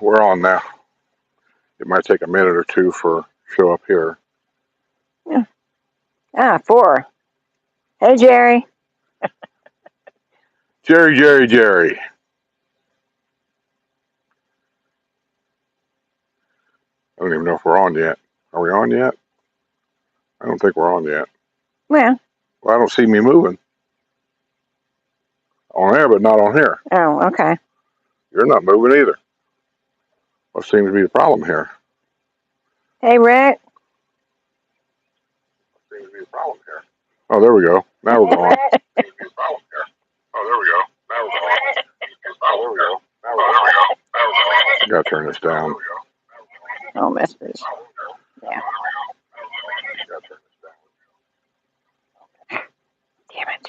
We're on now. It might take a minute or two for show up here. Yeah. Ah, 4. Hey, Jerry. Jerry. I don't even know if we're on yet. Are we on yet? I don't think we're on yet. Well, I don't see me moving. On there, but not on here. oh, okay. You're not moving either. What seems to be the problem here? Hey, Rick. What seems to be the problem here? Oh, there we go. Now we're going. Seems to be the problem here. Oh, there we go. Now we're going. Oh, there we go. Now we're going. I gotta turn this down. Oh, messages. Yeah. Damn it.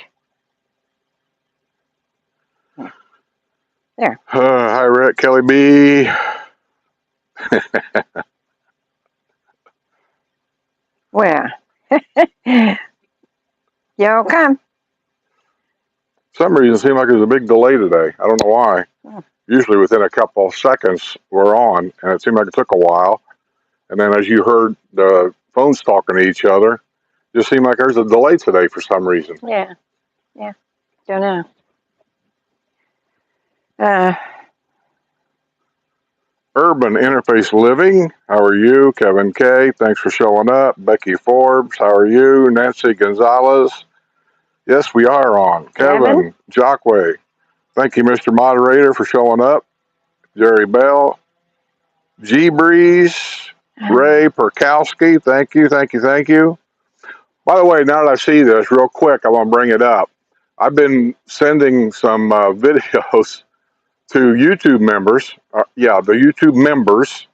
There. Hi, Rick, Kelly B. Well, y'all come. Some reason it seemed like there's a big delay today. I don't know why. Usually within a couple of seconds we're on, and it seemed like it took a while. And then as you heard the phones talking to each other, it just seemed like there's a delay today for some reason. Yeah. Don't know. Urban Interface Living, how are you? Kevin K, thanks for showing up. Becky Forbes, how are you? Nancy Gonzalez, yes, we are on. Kevin Jockway, thank you, Mr. Moderator, for showing up. Jerry Bell, G Breeze, Ray Perkowski, thank you. By the way, now that I see this, real quick, I want to bring it up. I've been sending some videos to YouTube members. The YouTube members.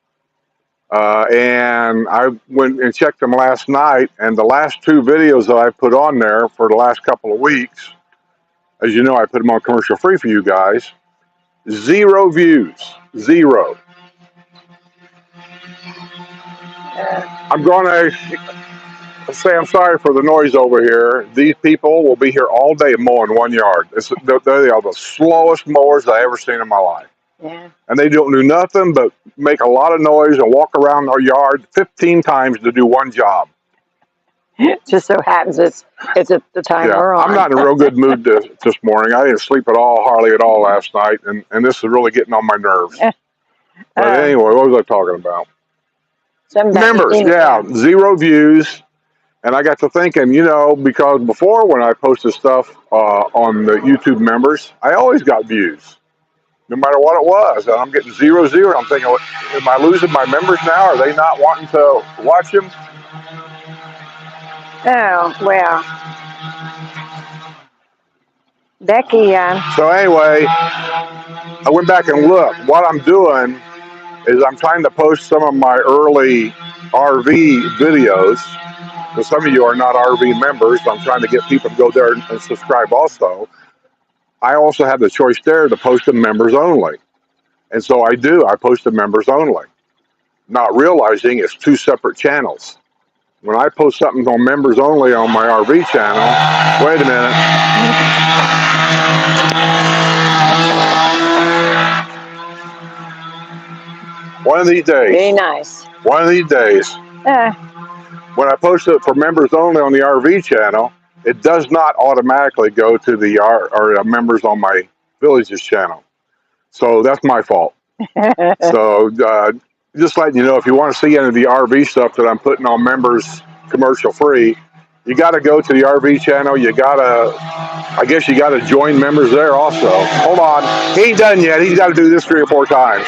And I went and checked them last night, and the last 2 videos that I put on there for the last couple of weeks, as you know, I put them on commercial free for you guys, 0 views. 0. I'm going to say I'm sorry for the noise over here. These people will be here all day mowing 1 yard. They are the slowest mowers I've ever seen in my life. Yeah. And they don't do nothing but make a lot of noise and walk around our yard 15 times to do 1 job. Just so happens it's at the time we're on. I'm not in a real good mood this morning. I didn't sleep hardly at all last night, and this is really getting on my nerves. But anyway, what was I talking about? Members, 0 views. And I got to thinking, because before when I posted stuff on the YouTube members, I always got views, no matter what it was. And I'm getting 0. I'm thinking, am I losing my members now? Are they not wanting to watch them? Oh, well. Becky. So anyway, I went back and looked. What I'm doing is I'm trying to post some of my early RV videos. Because some of you are not RV members. I'm trying to get people to go there and subscribe also. I also have the choice there to post them members only. And so I do. I post them members only, not realizing it's 2 separate channels. When I post something on members only on my RV channel, wait a minute. One of these days. Very nice. One of these days. When I post it for members only on the RV channel, it does not automatically go to the members on my Villages channel. So that's my fault. So just letting you know, if you want to see any of the RV stuff that I'm putting on members commercial free, you got to go to the RV channel. I guess you got to join members there also. Hold on. He ain't done yet. He's got to do this 3 or 4 times.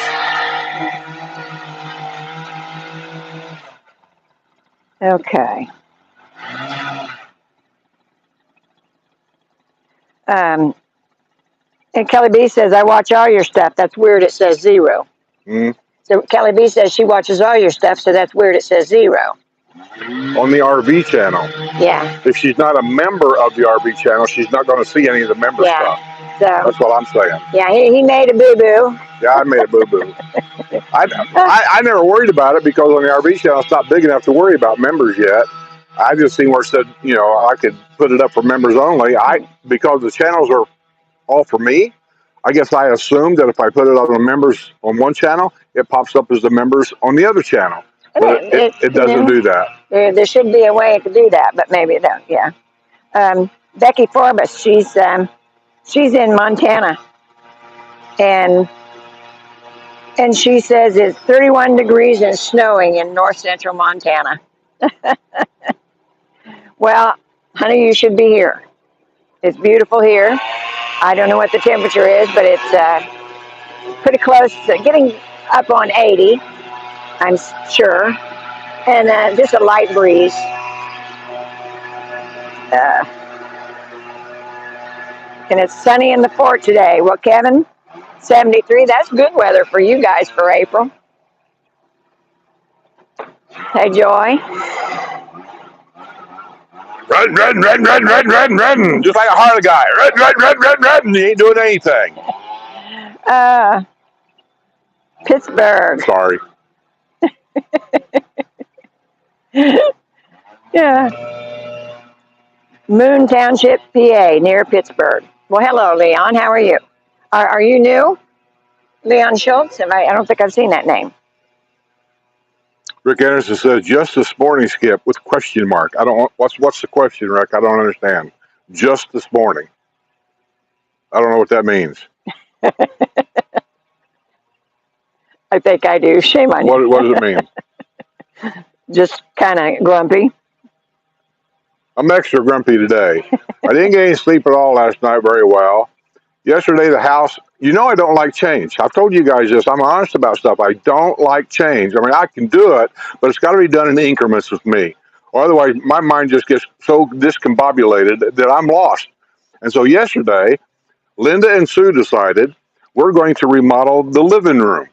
Okay. And Kelly B says, I watch all your stuff. That's weird. It says 0. So Kelly B says she watches all your stuff. So that's weird. It says 0. On the RV channel. Yeah. If she's not a member of the RV channel, she's not going to see any of the member stuff. So, that's what I'm saying. Yeah, he made a boo-boo. Yeah, I made a boo-boo. I never worried about it because on the RV channel, it's not big enough to worry about members yet. I just seen where it said, I could put it up for members only. Because the channels are all for me, I guess I assumed that if I put it on the members on one channel, it pops up as the members on the other channel. But it doesn't do that. There should be a way to do that, but maybe it don't. Yeah. Becky Forbes, she's in Montana, and she says it's 31 degrees and snowing in north central Montana. Well, honey, you should be here. It's beautiful here. I don't know what the temperature is, but it's pretty close to getting up on 80, I'm sure, and just a light breeze. And it's sunny in the fort today. Well, Kevin, 73, that's good weather for you guys for April. Hey, Joy. Run. Just like a Harley guy. Run. He ain't doing anything. Pittsburgh. Sorry. Yeah. Moon Township, PA, near Pittsburgh. Well, hello, Leon. How are you? Are you new? Leon Schultz? I don't think I've seen that name. Rick Anderson says, just this morning, Skip, with question mark. I don't. What's the question, Rick? I don't understand. Just this morning. I don't know what that means. I think I do. Shame on you. What does it mean? Just kind of grumpy. I'm extra grumpy today. I didn't get any sleep at all last night very well. Yesterday, the house, I don't like change. I've told you guys this. I'm honest about stuff. I don't like change. I mean, I can do it, but it's got to be done in increments with me. Or otherwise, my mind just gets so discombobulated that I'm lost. And so yesterday, Linda and Sue decided we're going to remodel the living room.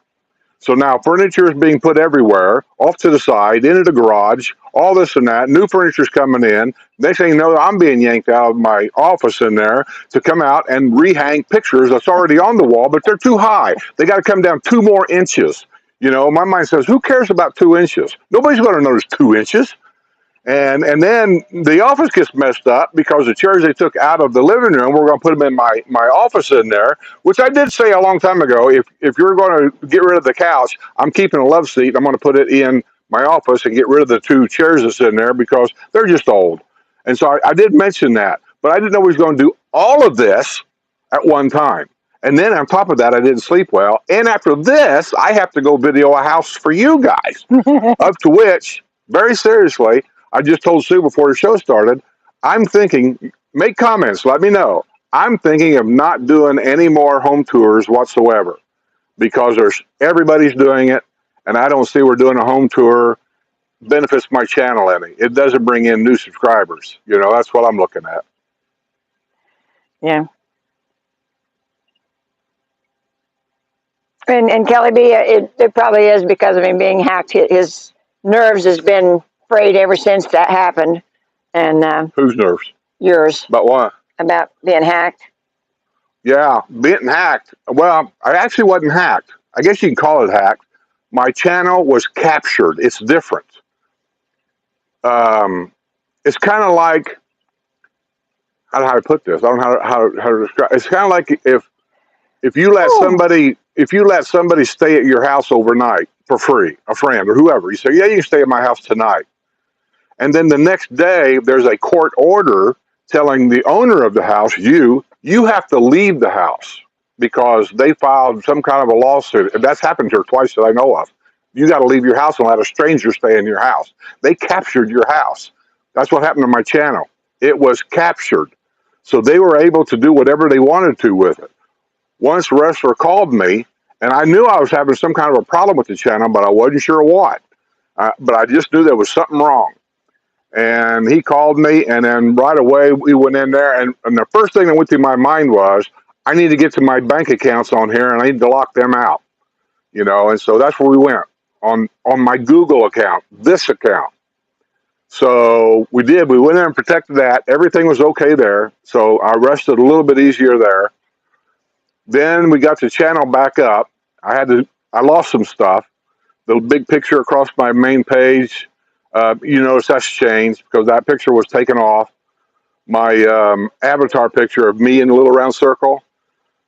So now furniture is being put everywhere, off to the side, into the garage, all this and that. New furniture's coming in. Next thing you know, I'm being yanked out of my office in there to come out and rehang pictures that's already on the wall, but they're too high. They got to come down 2 more inches. My mind says, who cares about 2 inches? Nobody's going to notice 2 inches. And then the office gets messed up because the chairs they took out of the living room, we're going to put them in my office in there, which I did say a long time ago, if you're going to get rid of the couch, I'm keeping a love seat. I'm going to put it in my office and get rid of the 2 chairs that's in there because they're just old. And so I did mention that, but I didn't know we was going to do all of this at one time. And then on top of that, I didn't sleep well. And after this, I have to go video a house for you guys, up to which, very seriously, I just told Sue before the show started, I'm thinking, make comments, let me know. I'm thinking of not doing any more home tours whatsoever because everybody's doing it, and I don't see where doing a home tour benefits my channel any. It doesn't bring in new subscribers. That's what I'm looking at. Yeah. And Kelly B, it probably is because of him being hacked. His nerves has been frayed ever since that happened. And whose nerves? Yours. About what? About being hacked. Yeah, being hacked. Well, I actually wasn't hacked. I guess you can call it hacked. My channel was captured. It's different. It's kind of like, how do I put this? I don't know how to describe. It's kind of like if you let somebody stay at your house overnight for free, a friend or whoever. You say, yeah, you can stay at my house tonight. And then the next day, there's a court order telling the owner of the house, you have to leave the house because they filed some kind of a lawsuit. And that's happened here twice that I know of. You got to leave your house and let a stranger stay in your house. They captured your house. That's what happened to my channel. It was captured. So they were able to do whatever they wanted to with it. Once the wrestler called me, and I knew I was having some kind of a problem with the channel, but I wasn't sure what. But I just knew there was something wrong. And he called me, and then right away we went in there, and the first thing that went through my mind was, I need to get to my bank accounts on here, and I need to lock them out. And so that's where we went, on my Google account, this account. So we did. We went in and protected that. Everything was okay there, so I rested a little bit easier there. Then we got the channel back up. I lost some stuff. The big picture across my main page, you notice that's changed because that picture was taken off. My avatar picture of me in a little round circle,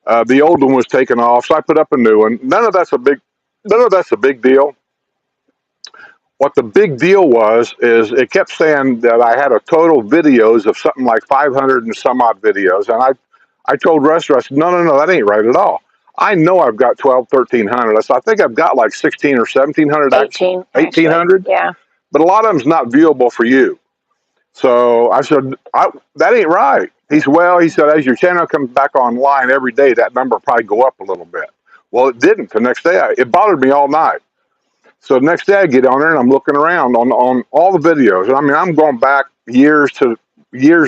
The old one was taken off, so I put up a new one. None of that's a big deal. What the big deal was is it kept saying that I had a total videos of something like 500 and some odd videos, and I told Ruster, I said, no, that ain't right at all. I know I've got 12, 1,300. I think I've got like 16 or 1,700, 18, 1,800, yeah. but a lot of them's not viewable for you. So I said, that ain't right. He said, as your channel comes back online every day, that number will probably go up a little bit. Well, it didn't the next day. It bothered me all night. So the next day I get on there and I'm looking around on all the videos. I mean, I'm going back years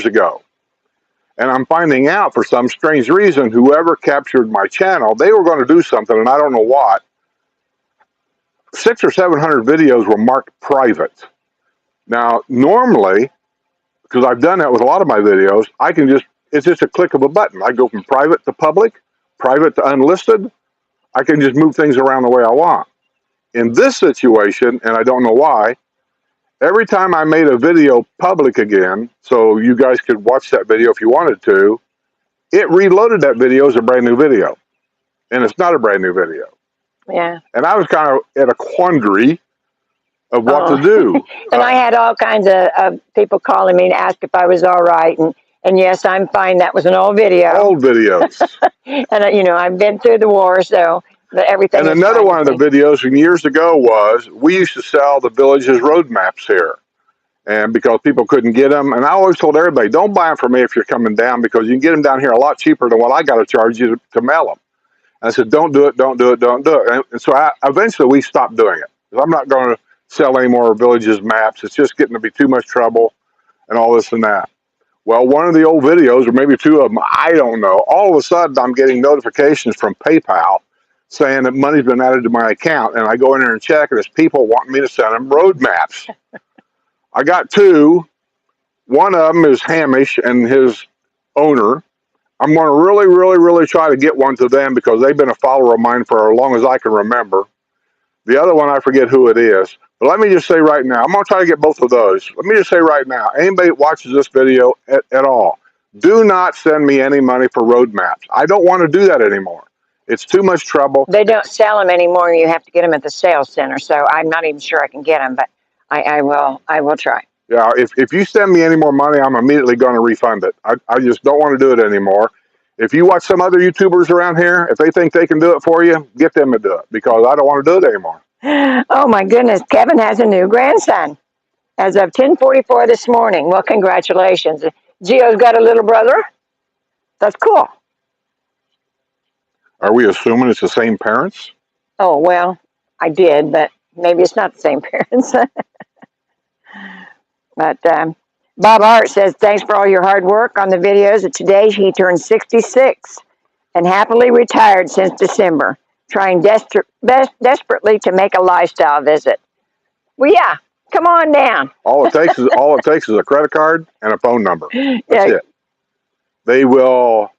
ago. And I'm finding out for some strange reason, whoever captured my channel, they were going to do something, and I don't know what. 600 or 700 videos were marked private. Now, normally, because I've done that with a lot of my videos, it's just a click of a button. I go from private to public, private to unlisted. I can just move things around the way I want. In this situation, and I don't know why, every time I made a video public again, so you guys could watch that video if you wanted to, it reloaded that video as a brand new video. And it's not a brand new video. Yeah. And I was kind of at a quandary of what to do. And I had all kinds of people calling me to ask if I was all right. And yes, I'm fine. That was an old video. Old videos. And, you know, I've been through the war, so everything And another one of the videos from years ago was, we used to sell the village's road maps here. And because people couldn't get them, and I always told everybody, don't buy them from me if you're coming down, because you can get them down here a lot cheaper than what I got to charge you to mail them. And I said, don't do it. And so eventually we stopped doing it. I'm not going to sell any more villages maps. It's just getting to be too much trouble and all this and that. Well, one of the old videos, or maybe two of them, I don't know, all of a sudden I'm getting notifications from PayPal saying that money's been added to my account. And I go in there and check, and it's people wanting me to send them road maps. I got two. One of them is Hamish and his owner. I'm going to really try to get one to them, because they've been a follower of mine for as long as I can remember. The other one, I forget who it is. But let me just say right now, I'm going to try to get both of those. Let me just say right now, anybody that watches this video at all, do not send me any money for road maps. I don't want to do that anymore. It's too much trouble. They don't sell them anymore. You have to get them at the sales center. So I'm not even sure I can get them, but I will try. Yeah, if you send me any more money, I'm immediately going to refund it. I just don't want to do it anymore. If you watch some other YouTubers around here, if they think they can do it for you, get them to do it, because I don't want to do it anymore. Oh, my goodness. Kevin has a new grandson as of 10:44 this morning. Well, congratulations. Gio's got a little brother. That's cool. Are we assuming it's the same parents? Oh, well, I did, but maybe it's not the same parents. But Bob Hart says, thanks for all your hard work on the videos. Today he turned 66 and happily retired since December, trying desperately to make a lifestyle visit. Well, yeah, come on down. All it takes is a credit card and a phone number. That's it. They will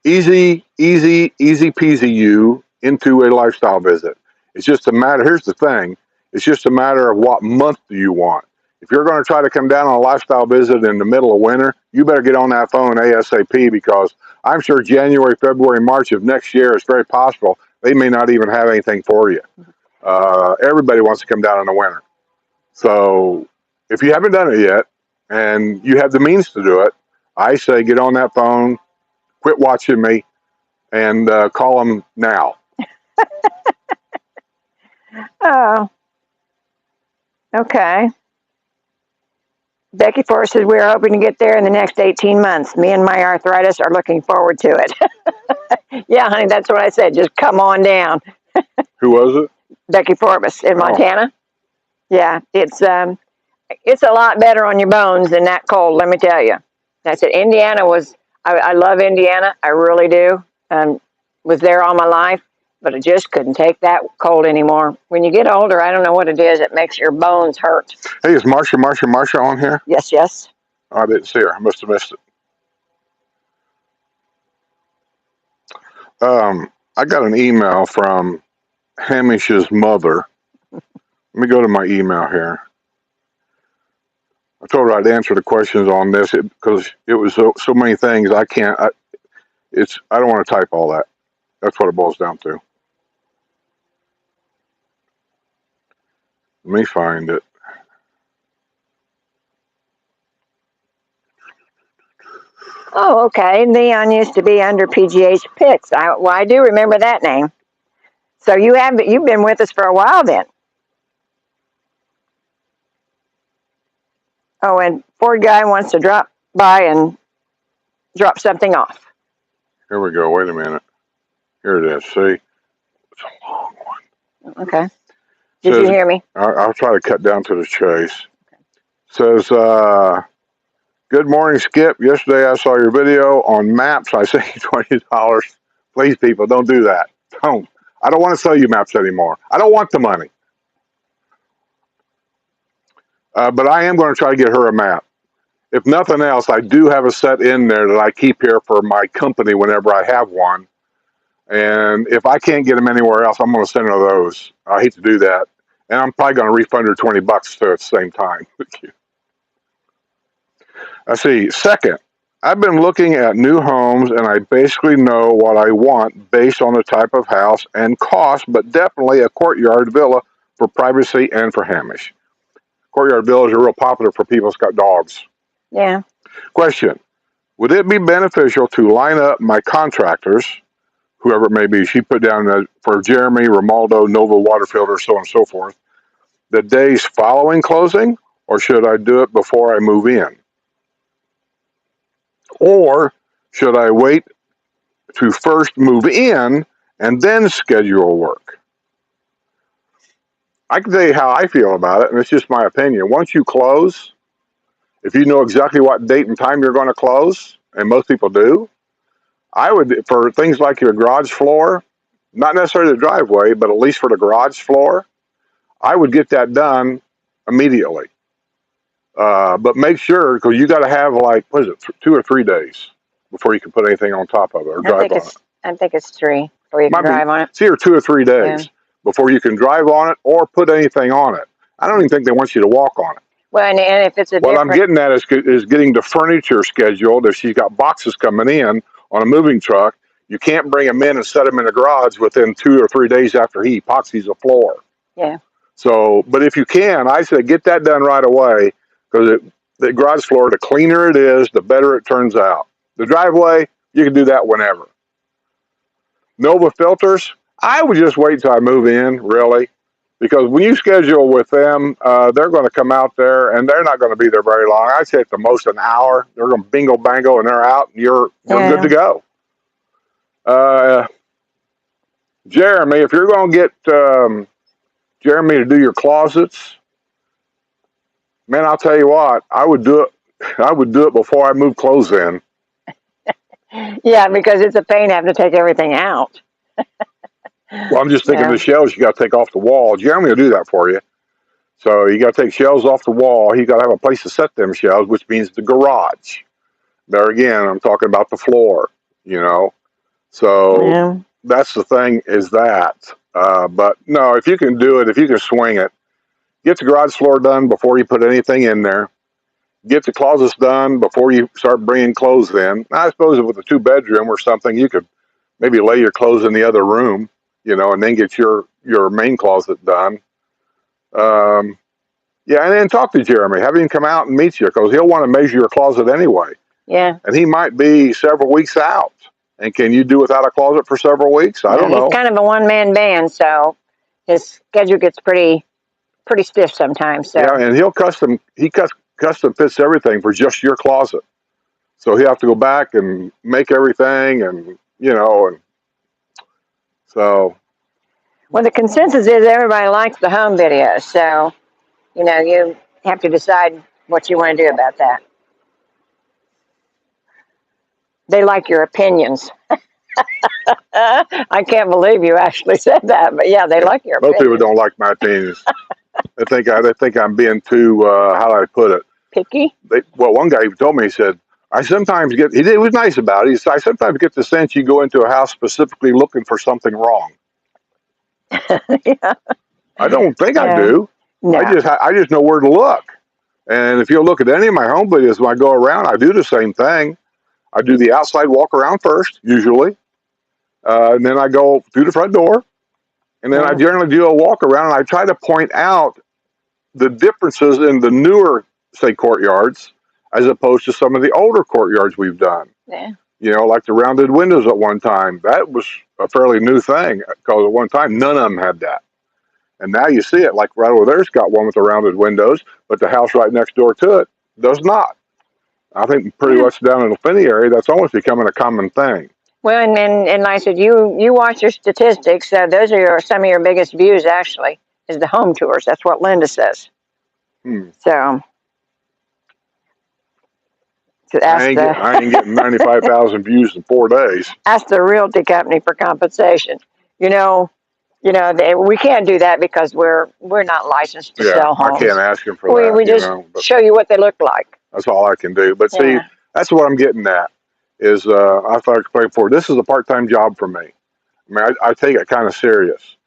easy peasy you into a lifestyle visit. It's just a matter, here's the thing, it's just a matter of what month do you want. If you're going to try to come down on a lifestyle visit in the middle of winter, you better get on that phone ASAP, because I'm sure January, February, March of next year, it's very possible they may not even have anything for you. Everybody wants to come down in the winter. So if you haven't done it yet and you have the means to do it, I say get on that phone, quit watching me, and call them now. Oh, okay. Becky Forrest says, we're hoping to get there in the next 18 months. Me and my arthritis are looking forward to it. Yeah, honey, that's what I said. Just come on down. Who was it? Becky Forbes in Montana. Yeah, it's a lot better on your bones than that cold, let me tell you. I said Indiana was, I love Indiana. I really do. Was there all my life, but I just couldn't take that cold anymore. When you get older, I don't know what it is. It makes your bones hurt. Hey, is Marsha on here? Yes, yes. Oh, I didn't see her. I must have missed it. I got an email from Hamish's mother. Let me go to my email here. I told her I'd answer the questions on this because it was so many things I can't. I don't want to type all that. That's what it boils down to. Let me find it. Oh, okay. Leon used to be under PGH Picks. I do remember that name. So you've been with us for a while then. Oh, and Ford guy wants to drop by and drop something off. Here we go. Wait a minute. Here it is. See? It's a long one. Okay. Did you hear me? I'll try to cut down to the chase. Says, good morning, Skip. Yesterday I saw your video on maps. I sent you $20. Please, people, don't do that. Don't. I don't want to sell you maps anymore. I don't want the money. But I am going to try to get her a map. If nothing else, I do have a set in there that I keep here for my company whenever I have one. And if I can't get them anywhere else, I'm going to send her those. I hate to do that. And I'm probably going to refund her $20 too at the same time. Let's see. Second, I've been looking at new homes and I basically know what I want based on the type of house and cost, but definitely a courtyard villa for privacy and for Hamish. Courtyard villas are real popular for people who's got dogs. Yeah. Question, would it be beneficial to line up my contractors, whoever it may be, she put down for Jeremy, Romaldo, Nova Water Filter, so on and so forth, the days following closing, or should I do it before I move in? Or should I wait to first move in and then schedule work? I can tell you how I feel about it, and it's just my opinion. Once you close, if you know exactly what date and time you're going to close, and most people do, I would, for things like your garage floor, not necessarily the driveway, but at least for the garage floor, I would get that done immediately. But make sure, because you got to have like, what is it, 2 or 3 days before you can put anything on top of it or drive on it. I think it's 3 before you can drive on it. It's either 2 or 3 days before you can drive on it or put anything on it. I don't even think they want you to walk on it. Well, and if it's what I'm getting at is getting the furniture scheduled. If she's got boxes coming in on a moving truck, you can't bring them in and set them in the garage within 2 or 3 days after he epoxies the floor. Yeah. So, but if you can, I say get that done right away, because the garage floor, the cleaner it is, the better it turns out. The driveway, you can do that whenever. Nova filters, I would just wait till I move in, really. Because when you schedule with them, they're going to come out there and they're not going to be there very long. I'd say at the most an hour. They're going to bingo bango and they're out and you're good to go. Jeremy, if you're going to get Jeremy to do your closets, man, I'll tell you what, I would do it before I move clothes in. Yeah, because it's a pain having to take everything out. Well, I'm just thinking the shelves you got to take off the wall. Jeremy will do that for you. So you got to take shelves off the wall. You got to have a place to set them shelves, which means the garage. There again, I'm talking about the floor, So that's the thing is that. But no, if you can do it, if you can swing it, get the garage floor done before you put anything in there. Get the closets done before you start bringing clothes in. I suppose with a 2-bedroom or something, you could maybe lay your clothes in the other room, and then get your main closet done. And then talk to Jeremy. Have him come out and meet you, because he'll want to measure your closet anyway. Yeah. And he might be several weeks out. And can you do without a closet for several weeks? I don't know. He's kind of a one-man band, so his schedule gets pretty stiff sometimes. So. Yeah, and he custom fits everything for just your closet. So he'll have to go back and make everything and so. Well, the consensus is everybody likes the home videos, so, you have to decide what you want to do about that. They like your opinions. I can't believe you actually said that, but yeah, they like your opinions. Most people don't like my opinions. They think I'm being too, how do I put it? Picky? One guy told me, he said, I sometimes get, he was nice about it. He said, I sometimes get the sense you go into a house specifically looking for something wrong. Yeah. I don't think I do. No. I just know where to look. And if you look at any of my home videos when I go around, I do the same thing. I do the outside walk around first, usually, and then I go through the front door, and then I generally do a walk around, and I try to point out the differences in the newer, say, courtyards, as opposed to some of the older courtyards we've done. Yeah. You know, like the rounded windows at one time. That was a fairly new thing because at one time none of them had that. And now you see it, like right over there's got one with the rounded windows, but the house right next door to it does not. I think pretty much down in the Finney area, that's almost becoming a common thing. Well, and like I said, you watch your statistics. Those are some of your biggest views, actually, is the home tours. That's what Linda says. So I ain't getting 95,000 views in 4 days. Ask the realty company for compensation. We can't do that because we're not licensed to sell homes. I can't ask them for that. We just show you what they look like. That's all I can do. But see, that's what I'm getting at. Is I thought I could play for. This is a part-time job for me. I mean, I take it kind of serious.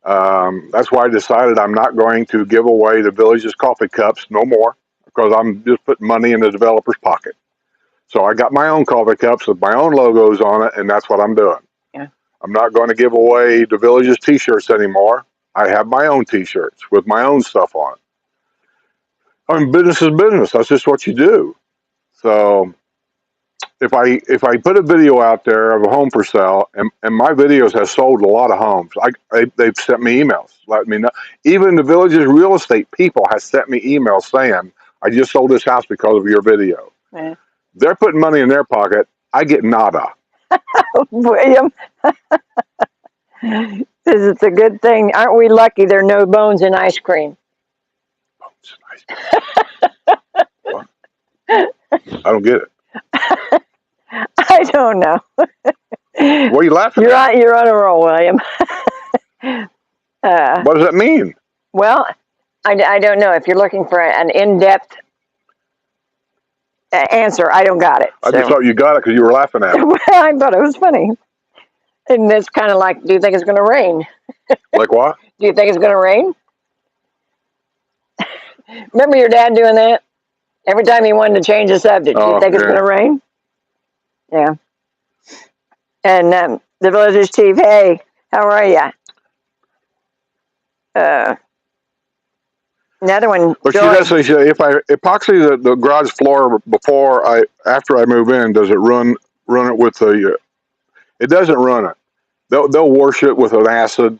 That's why I decided I'm not going to give away the village's coffee cups no more, because I'm just putting money in the developer's pocket. So I got my own coffee cups with my own logos on it, and that's what I'm doing. Yeah. I'm not going to give away the village's T-shirts anymore. I have my own T-shirts with my own stuff on it. I mean, business is business. That's just what you do. So if I put a video out there of a home for sale, and my videos have sold a lot of homes, they've sent me emails letting me know. Even the village's real estate people have sent me emails saying, I just sold this house because of your video. Yeah. They're putting money in their pocket. I get nada. William, it's a good thing. Aren't we lucky there are no bones in ice cream? Bones in ice cream? What? I don't get it. I don't know. What are you laughing at? You're on a roll, William. What does that mean? Well, I don't know. If you're looking for an in-depth answer, I don't got it. I just thought you got it because you were laughing at it. Well, I thought it was funny. And it's kind of like, do you think it's going to rain? Like what? Do you think it's going to rain? Remember your dad doing that? Every time he wanted to change the subject, do you think it's going to rain? Yeah. And the village's chief, hey, how are you? Another one. But she does say, if I epoxy the garage floor after I move in, does it run it with the? It doesn't run it. They'll wash it with an acid,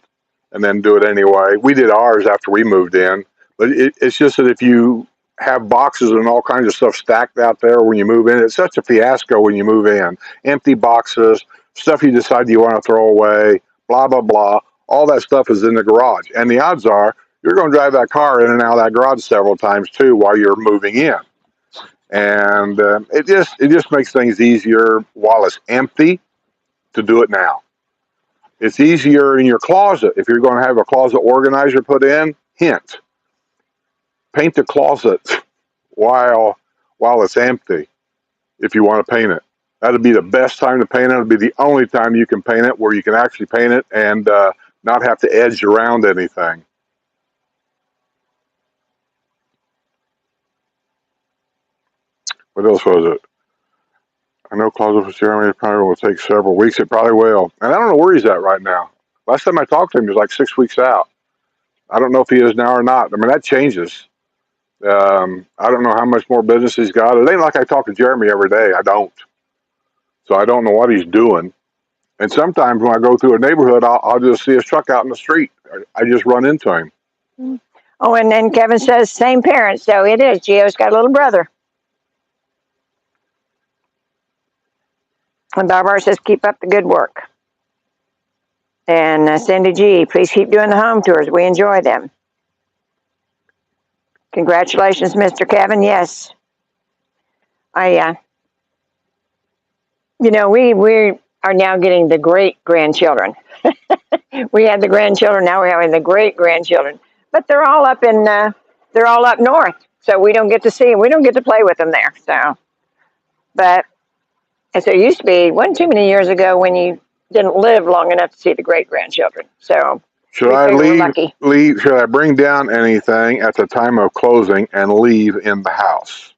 and then do it anyway. We did ours after we moved in, but it's just that if you have boxes and all kinds of stuff stacked out there when you move in, it's such a fiasco when you move in. Empty boxes, stuff you decide you want to throw away, blah blah blah. All that stuff is in the garage, and the odds are you're going to drive that car in and out of that garage several times too while you're moving in. And it just makes things easier while it's empty to do it now. It's easier in your closet. If you're going to have a closet organizer put in, hint, paint the closet while it's empty if you want to paint it. That'd be the best time to paint it. It'll be the only time you can paint it where you can actually paint it and not have to edge around anything. What else was it? I know closet for Jeremy probably will take several weeks. It probably will. And I don't know where he's at right now. Last time I talked to him, he was like 6 weeks out. I don't know if he is now or not. I mean, that changes. I don't know how much more business he's got. It ain't like I talk to Jeremy every day. I don't. So I don't know what he's doing. And sometimes when I go through a neighborhood, I'll just see his truck out in the street. I just run into him. Oh, and then Kevin says, same parents. So it is. Gio's got a little brother. And Barbara says, keep up the good work. And Cindy G, please keep doing the home tours. We enjoy them. Congratulations, Mr. Kevin. Yes. We are now getting the great-grandchildren. We had the grandchildren, now we're having the great-grandchildren. But they're all up north, so we don't get to see them. We don't get to play with them there. But as it used to be, it wasn't too many years ago when you didn't live long enough to see the great-grandchildren. So should I bring down anything at the time of closing and leave in the house?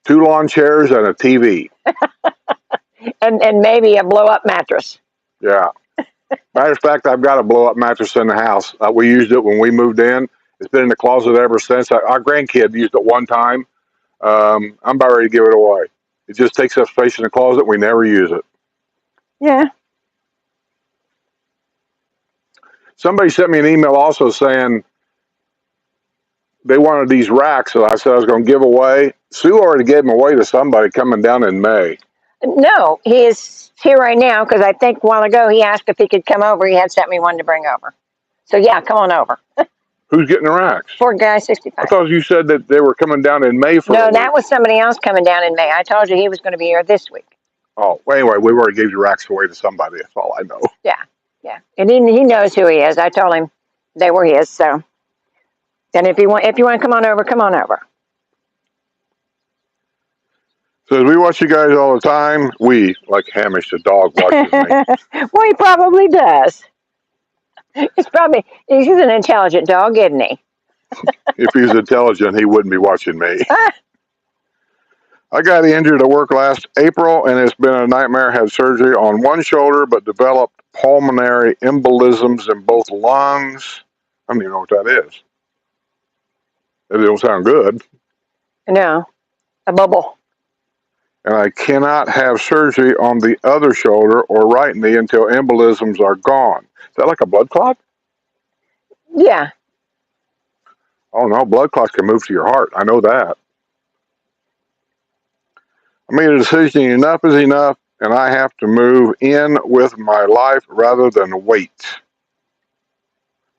2 lawn chairs and a TV. And maybe a blow-up mattress. Yeah. Matter of fact, I've got a blow-up mattress in the house. We used it when we moved in. It's been in the closet ever since. Our grandkid used it one time. I'm about ready to give it away. It just takes up space in the closet. We never use it. Yeah. Somebody sent me an email also saying they wanted these racks that I said I was going to give away. Sue already gave them away to somebody coming down in May. No, he is here right now because I think a while ago he asked if he could come over. He had sent me one to bring over. So, yeah, come on over. Who's getting the racks? Ford Guy 65. I thought you said that they were coming down in May for No, that was somebody else coming down in May. I told you he was going to be here this week. Oh, well, anyway, we already gave the racks away to somebody. That's all I know. Yeah, yeah. And he knows who he is. I told him they were his. So, and if you want to come on over, come on over. Says we watch you guys all the time. We, like Hamish, the dog, watches me. Well, he probably does. He's an intelligent dog, isn't he? If he was intelligent, he wouldn't be watching me. I got injured at work last April, and it's been a nightmare. Had surgery on one shoulder, but developed pulmonary embolisms in both lungs. I don't even know what that is. It don't sound good. No, a bubble. And I cannot have surgery on the other shoulder or right knee until embolisms are gone. Is that like a blood clot? Yeah. Oh, no, blood clots can move to your heart. I know that. I made a decision, enough is enough, and I have to move in with my life rather than wait.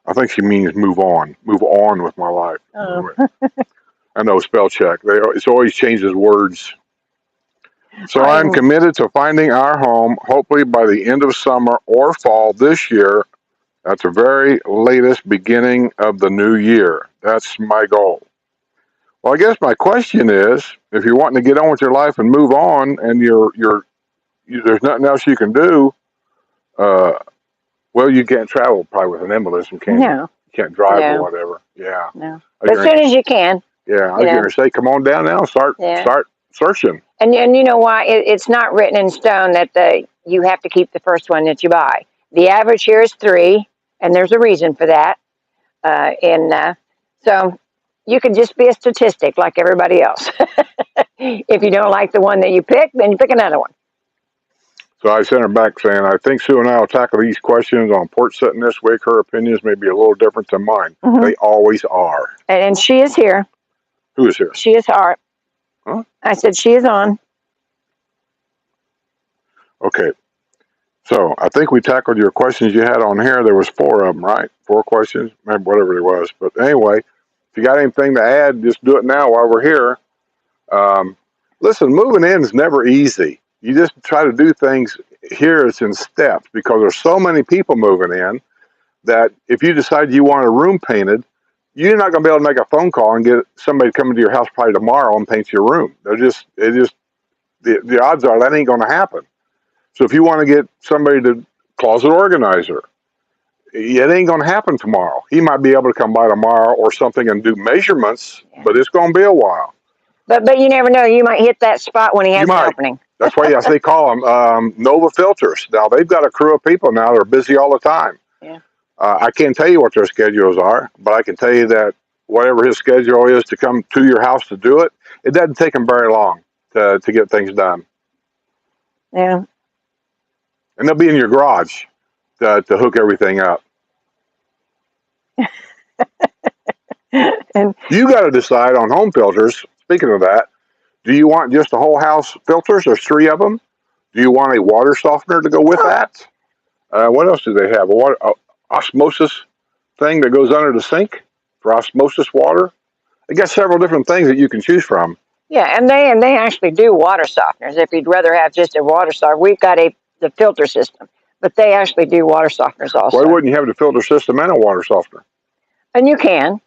I think she means move on with my life. Oh. I know, spell check. It's always changes words. So I'm committed to finding our home, hopefully by the end of summer or fall this year, at the very latest beginning of the new year. That's my goal. Well, I guess my question is, if you're wanting to get on with your life and move on, and there's nothing else you can do, well, you can't travel probably with an embolism, can you? No. You can't drive or whatever. Yeah. No. But as soon as you can. Yeah, I was going to say, come on down now, start searching. And you know why? It's not written in stone that you have to keep the first one that you buy. The average here is 3, and there's a reason for that. So you can just be a statistic like everybody else. If you don't like the one that you pick, then you pick another one. So I sent her back saying, I think Sue and I will tackle these questions on Porch Settin this week. Her opinions may be a little different than mine. Mm-hmm. They always are. And she is here. Who is here? She is Art. Huh? I said she is on. Okay. So I think we tackled your questions you had on here. There was 4 of them, right? 4 questions, maybe whatever it was. But anyway, if you got anything to add, just do it now while we're here. Listen, moving in is never easy. You just try to do things here. It's in steps because there's so many people moving in that if you decide you want a room painted, you're not going to be able to make a phone call and get somebody coming to your house probably tomorrow and paint your room. The odds are that ain't going to happen. So if you want to get somebody to closet organizer, it ain't going to happen tomorrow. He might be able to come by tomorrow or something and do measurements, but it's going to be a while. But you never know. You might hit that spot when he has an opening. That's why they call them Nova Filters. Now, they've got a crew of people now that are busy all the time. Yeah. I can't tell you what their schedules are, but I can tell you that whatever his schedule is to come to your house to do it, it doesn't take him very long to get things done. Yeah. And they'll be in your garage to hook everything up. And you got to decide on home filters. Speaking of that, do you want just the whole house filters? There's 3 of them. Do you want a water softener to go with that? What else do they have? A osmosis thing that goes under the sink for osmosis water. They got several different things that you can choose from. Yeah, and they actually do water softeners. If you'd rather have just a water softener, we've got the filter system, but they actually do water softeners also. Why wouldn't you have the filter system and a water softener? And you can,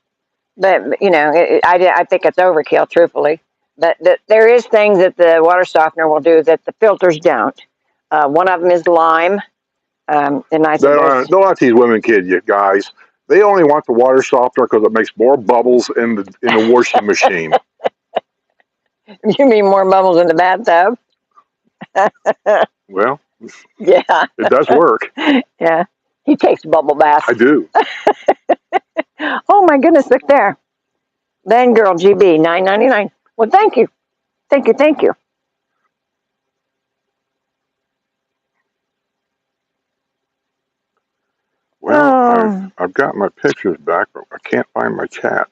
but I think it's overkill, truthfully. But there is things that the water softener will do that the filters don't. One of them is lime. And I don't let these women kid you guys. They only want the water softener because it makes more bubbles in the washing machine. You mean more bubbles in the bathtub? Well, Yeah. it does work. Yeah. He takes bubble baths. I do. Oh my goodness, look there. Then girl GB, $9.99. Well, thank you. Thank you, thank you. Well, I've got my pictures back, but I can't find my chat.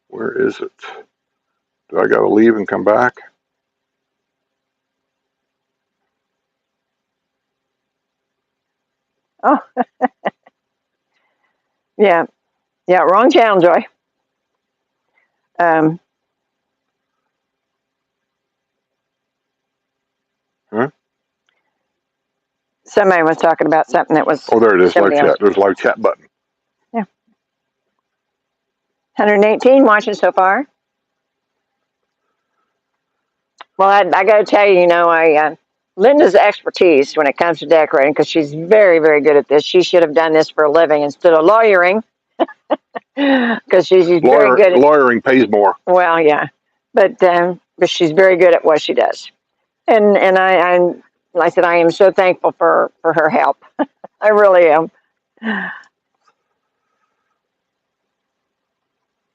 Where is it? Do I got to leave and come back? Oh. Yeah. Yeah, wrong channel, Joy. Huh? Somebody was talking about something that was. Oh, there it is. Live somebody else. chat. There's a live chat button. Yeah. 118 watching so far. Well, I got to tell you, Linda's expertise when it comes to decorating, because she's very, very good at this. She should have done this for a living instead of lawyering, because she's very good at lawyering pays more. Well, yeah, but she's very good at what she does, and I said I am so thankful for her help. I really am.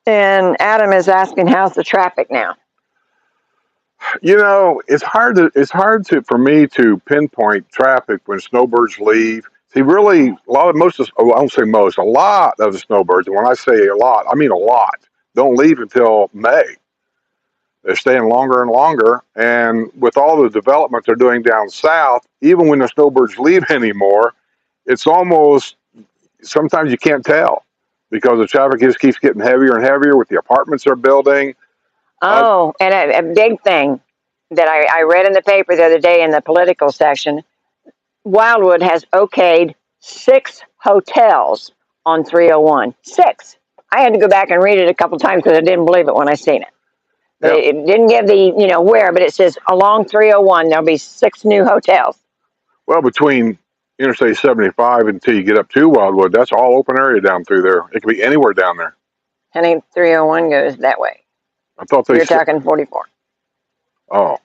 And Adam is asking, how's the traffic now? It's hard for me to pinpoint traffic when snowbirds leave. See, really, a lot of the snowbirds, and when I say a lot, I mean a lot, don't leave until May. They're staying longer and longer, and with all the development they're doing down south, even when the snowbirds leave anymore, it's almost, sometimes you can't tell because the traffic just keeps getting heavier and heavier with the apartments they're building. Oh, and a big thing that I read in the paper the other day in the political section, Wildwood has okayed 6 hotels on 301. 6. I had to go back and read it a couple times because I didn't believe it when I seen it. But Yep. It didn't give the, where, but it says along 301, there'll be 6 new hotels. Well, between Interstate 75 until you get up to Wildwood, that's all open area down through there. It could be anywhere down there. I think 301 goes that way. I thought You're talking 44. Oh.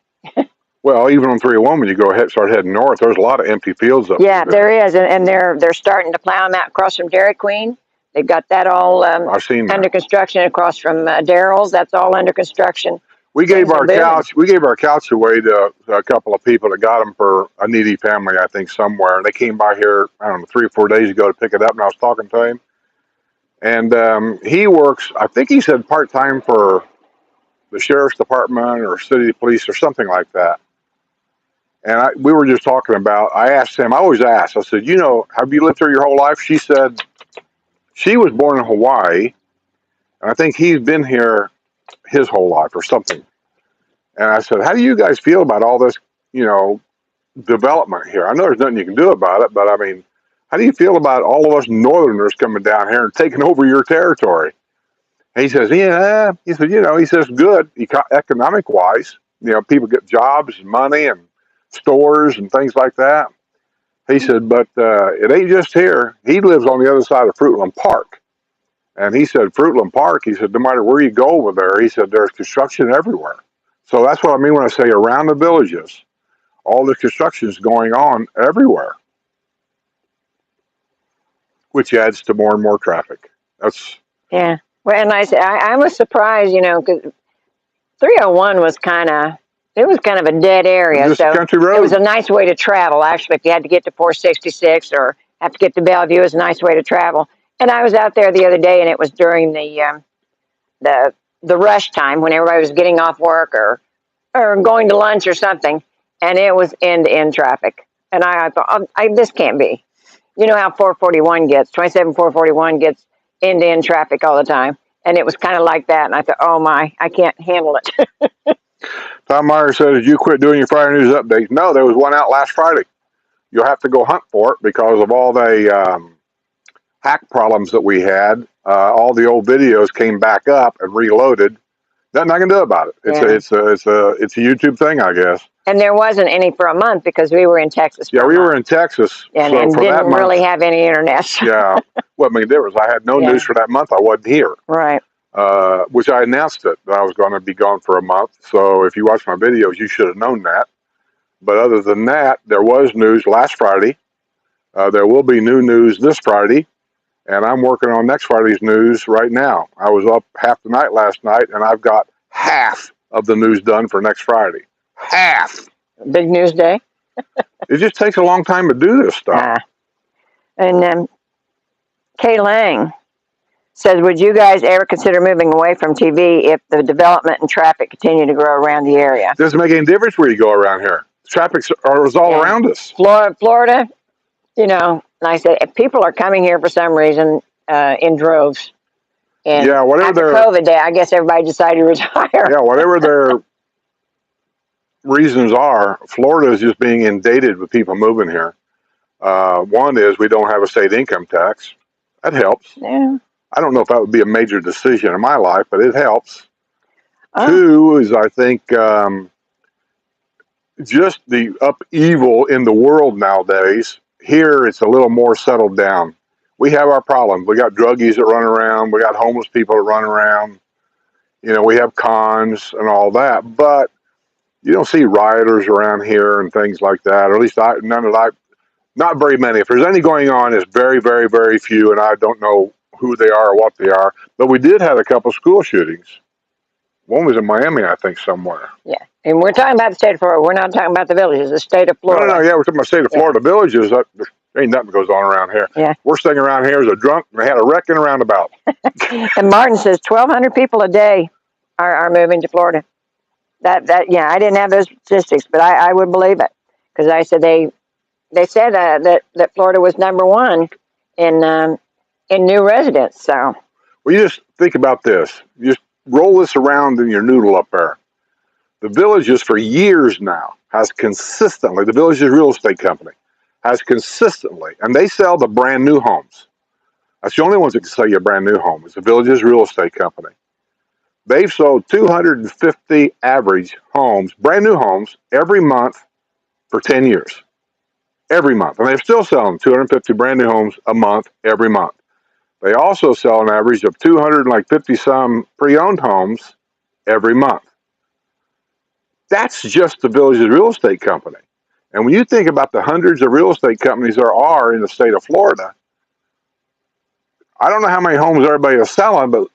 Well, even on 301, when you start heading north, there's a lot of empty fields up there. Yeah, there is, and they're starting to plow them out across from Dairy Queen. They've got that all I've seen under construction across from Daryl's. That's all under construction. We gave our couch away to a couple of people that got them for a needy family, I think, somewhere. And they came by here, I don't know, 3 or 4 days ago to pick it up, and I was talking to him. And he works, I think he said part-time for the sheriff's department or city police or something like that. And we were just talking about, I asked him, I always ask, I said, have you lived here your whole life? She said she was born in Hawaii, and I think he's been here his whole life or something. And I said, how do you guys feel about all this, development here? I know there's nothing you can do about it, but I mean, how do you feel about all of us northerners coming down here and taking over your territory? And he says, yeah, he said, he says, good, economic wise, people get jobs and money and stores and things like that. He said, but it ain't just here. He lives on the other side of Fruitland Park. And he said, Fruitland Park, he said, no matter where you go over there, he said, there's construction everywhere. So that's what I mean when I say around the villages, all the construction is going on everywhere, which adds to more and more traffic. Yeah. Well, and I was surprised, because 301 was kind of a dead area. Just so a country road. It was a nice way to travel. Actually, if you had to get to 466 or have to get to Bellevue, it was a nice way to travel. And I was out there the other day, and it was during the rush time when everybody was getting off work or going to lunch or something, and it was end-to-end traffic. And I thought, this can't be. You know how 441 gets, 441 gets end-to-end traffic all the time. And it was kind of like that. And I thought, oh my, I can't handle it. Tom Meyer said, did you quit doing your Friday News updates? No, there was one out last Friday. You'll have to go hunt for it because of all the hack problems that we had. All the old videos came back up and reloaded. Nothing I can do about it. It's a YouTube thing, I guess. And there wasn't any for a month because we were in Texas. Yeah, we were in Texas. And didn't really have any internet. Yeah. What made a difference? I had no news for that month. I wasn't here. Right. which I announced it that I was going to be gone for a month. So if you watch my videos, you should have known that. But other than that, there was news last Friday. There will be new news this Friday, and I'm working on next Friday's news right now. I was up half the night last night, and I've got half of the news done for next Friday. Half. Big news day. It just takes a long time to do this stuff. And Kay Lang says, would you guys ever consider moving away from TV if the development and traffic continue to grow around the area? Doesn't make any difference where you go around here. Traffic is all around us. Florida, you know, like I said, people are coming here for some reason in droves. And after COVID day, I guess everybody decided to retire. Yeah, whatever their reasons are, Florida is just being inundated with people moving here. One is we don't have a state income tax. That helps. Yeah. I don't know if that would be a major decision in my life, but it helps. Two is, I think, just the upheaval in the world nowadays. Here, it's a little more settled down. We have our problems. We got druggies that run around. We got homeless people that run around. You know, we have cons and all that, but you don't see rioters around here and things like that, or at least not very many. If there's any going on, it's very, very, very few, and I don't know who they are or what they are. But we did have a couple school shootings. One was in Miami, I think, somewhere. Yeah, and we're talking about the state of Florida. We're not talking about the villages, the state of Florida. No, yeah, we're talking about the state of Florida. Villages, there ain't nothing goes on around here. Yeah. Worst thing around here is a drunk, and they had a wreck in a roundabout. And Martin says 1,200 people a day are moving to Florida. Yeah, I didn't have those statistics, but I would believe it, because I said they said that Florida was #1 in new residents. So, well, you just think about this. You just roll this around in your noodle up there. The Villages for years now has consistently, the Villages Real Estate Company has consistently, and they sell the brand new homes. That's the only ones that can sell you a brand new home. It's the Villages Real Estate Company. They've sold 250 average homes, brand new homes, every month for 10 years. Every month. And they're still selling 250 brand new homes a month, every month. They also sell an average of 250-some pre-owned homes every month. That's just the Villages Real Estate Company. And when you think about the hundreds of real estate companies there are in the state of Florida, I don't know how many homes everybody is selling, but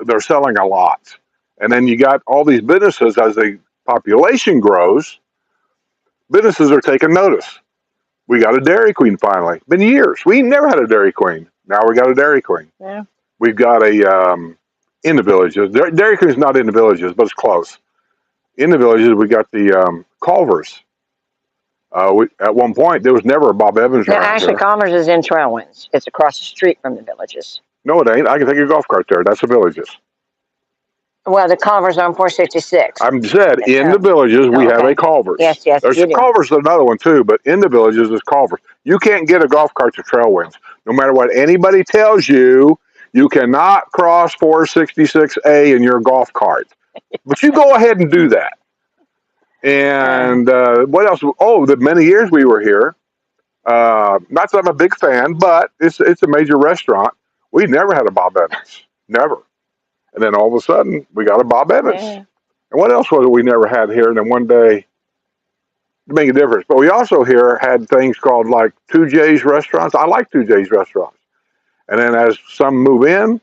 they're selling a lot. And then you got all these businesses. As the population grows, businesses are taking notice. We got a Dairy Queen finally. Been years. We never had a Dairy Queen. Now we got a Dairy Queen. yeah. We've got a in the Villages. Dairy Queen's not in the Villages, but it's close. In the Villages, we got the Culvers. At one point, there was never a Bob Evans around actually, here. Culvers is in Trailwinds. It's across the street from the Villages. No, it ain't. I can take a golf cart there. That's the Villages. Well, the Culvers on 466. I'm said in the Villages we have a Culvers. Yes, There's a Culvers, another one too, but in the Villages is Culvers. You can't get a golf cart to Trailwinds. No matter what anybody tells you, you cannot cross 466A in your golf cart. But you go ahead and do that. And what else? Oh, the many years we were here. Not that I'm a big fan, but it's a major restaurant. We never had a Bob Evans. Never. And then all of a sudden, we got a Bob Evans. Yeah. And what else was it we never had here? And then one day, to make a difference. But we also here had things called like 2J's restaurants. I like 2J's restaurants. And then as some move in,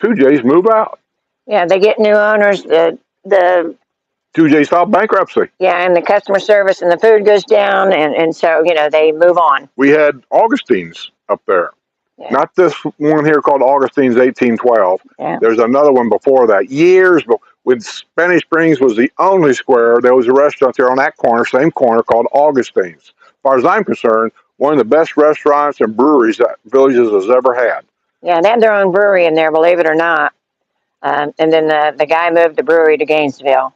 2J's move out. Yeah, they get new owners. The 2J's filed bankruptcy. Yeah, and the customer service and the food goes down. And so, you know, they move on. We had Augustine's up there. Yeah. Not this one here called Augustine's 1812. Yeah. There's another one before that. Years before, when Spanish Springs was the only square, there was a restaurant there on that corner, same corner, called Augustine's. As far as I'm concerned, one of the best restaurants and breweries that Villages has ever had. Yeah, they had their own brewery in there, believe it or not. And then the guy moved the brewery to Gainesville,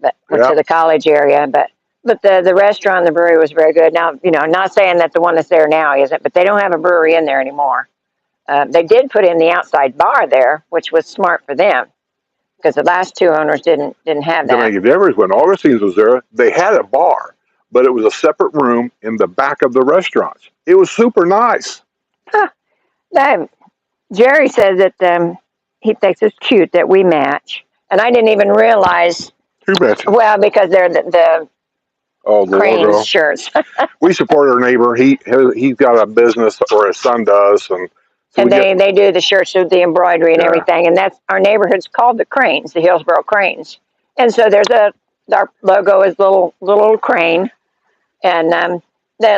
but went to the college area. But the restaurant and the brewery was very good. Now, you know, not saying that the one that's there now isn't, but they don't have a brewery in there anymore. They did put in the outside bar there, which was smart for them, because the last two owners didn't have that. To make a difference, when Augustine's was there, they had a bar, but it was a separate room in the back of the restaurants. It was super nice. Jerry says that he thinks it's cute that we match. And I didn't even realize. Who matches? Well, because they're the Oh, the Cranes logo. shirts. We support our neighbor. He's got a business, or his son does, and so And they do the shirts with the embroidery and everything. And that's our neighborhood's called the Cranes, the Hillsboro Cranes. And so there's our logo is little crane, and a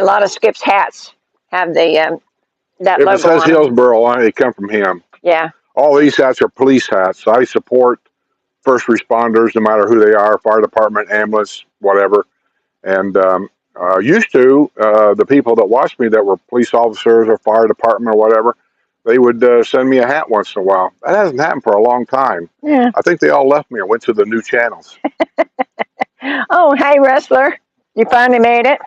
lot of Skip's hats have the that if it logo says on them. Hillsboro on it, they come from him. Yeah. All these hats are police hats. I support first responders, no matter who they are, fire department, ambulance, whatever. And used to, the people that watched me that were police officers or fire department or whatever, they would send me a hat once in a while. That hasn't happened for a long time. Yeah. I think they all left me and went to the new channels. Oh, hey, wrestler. You finally made it.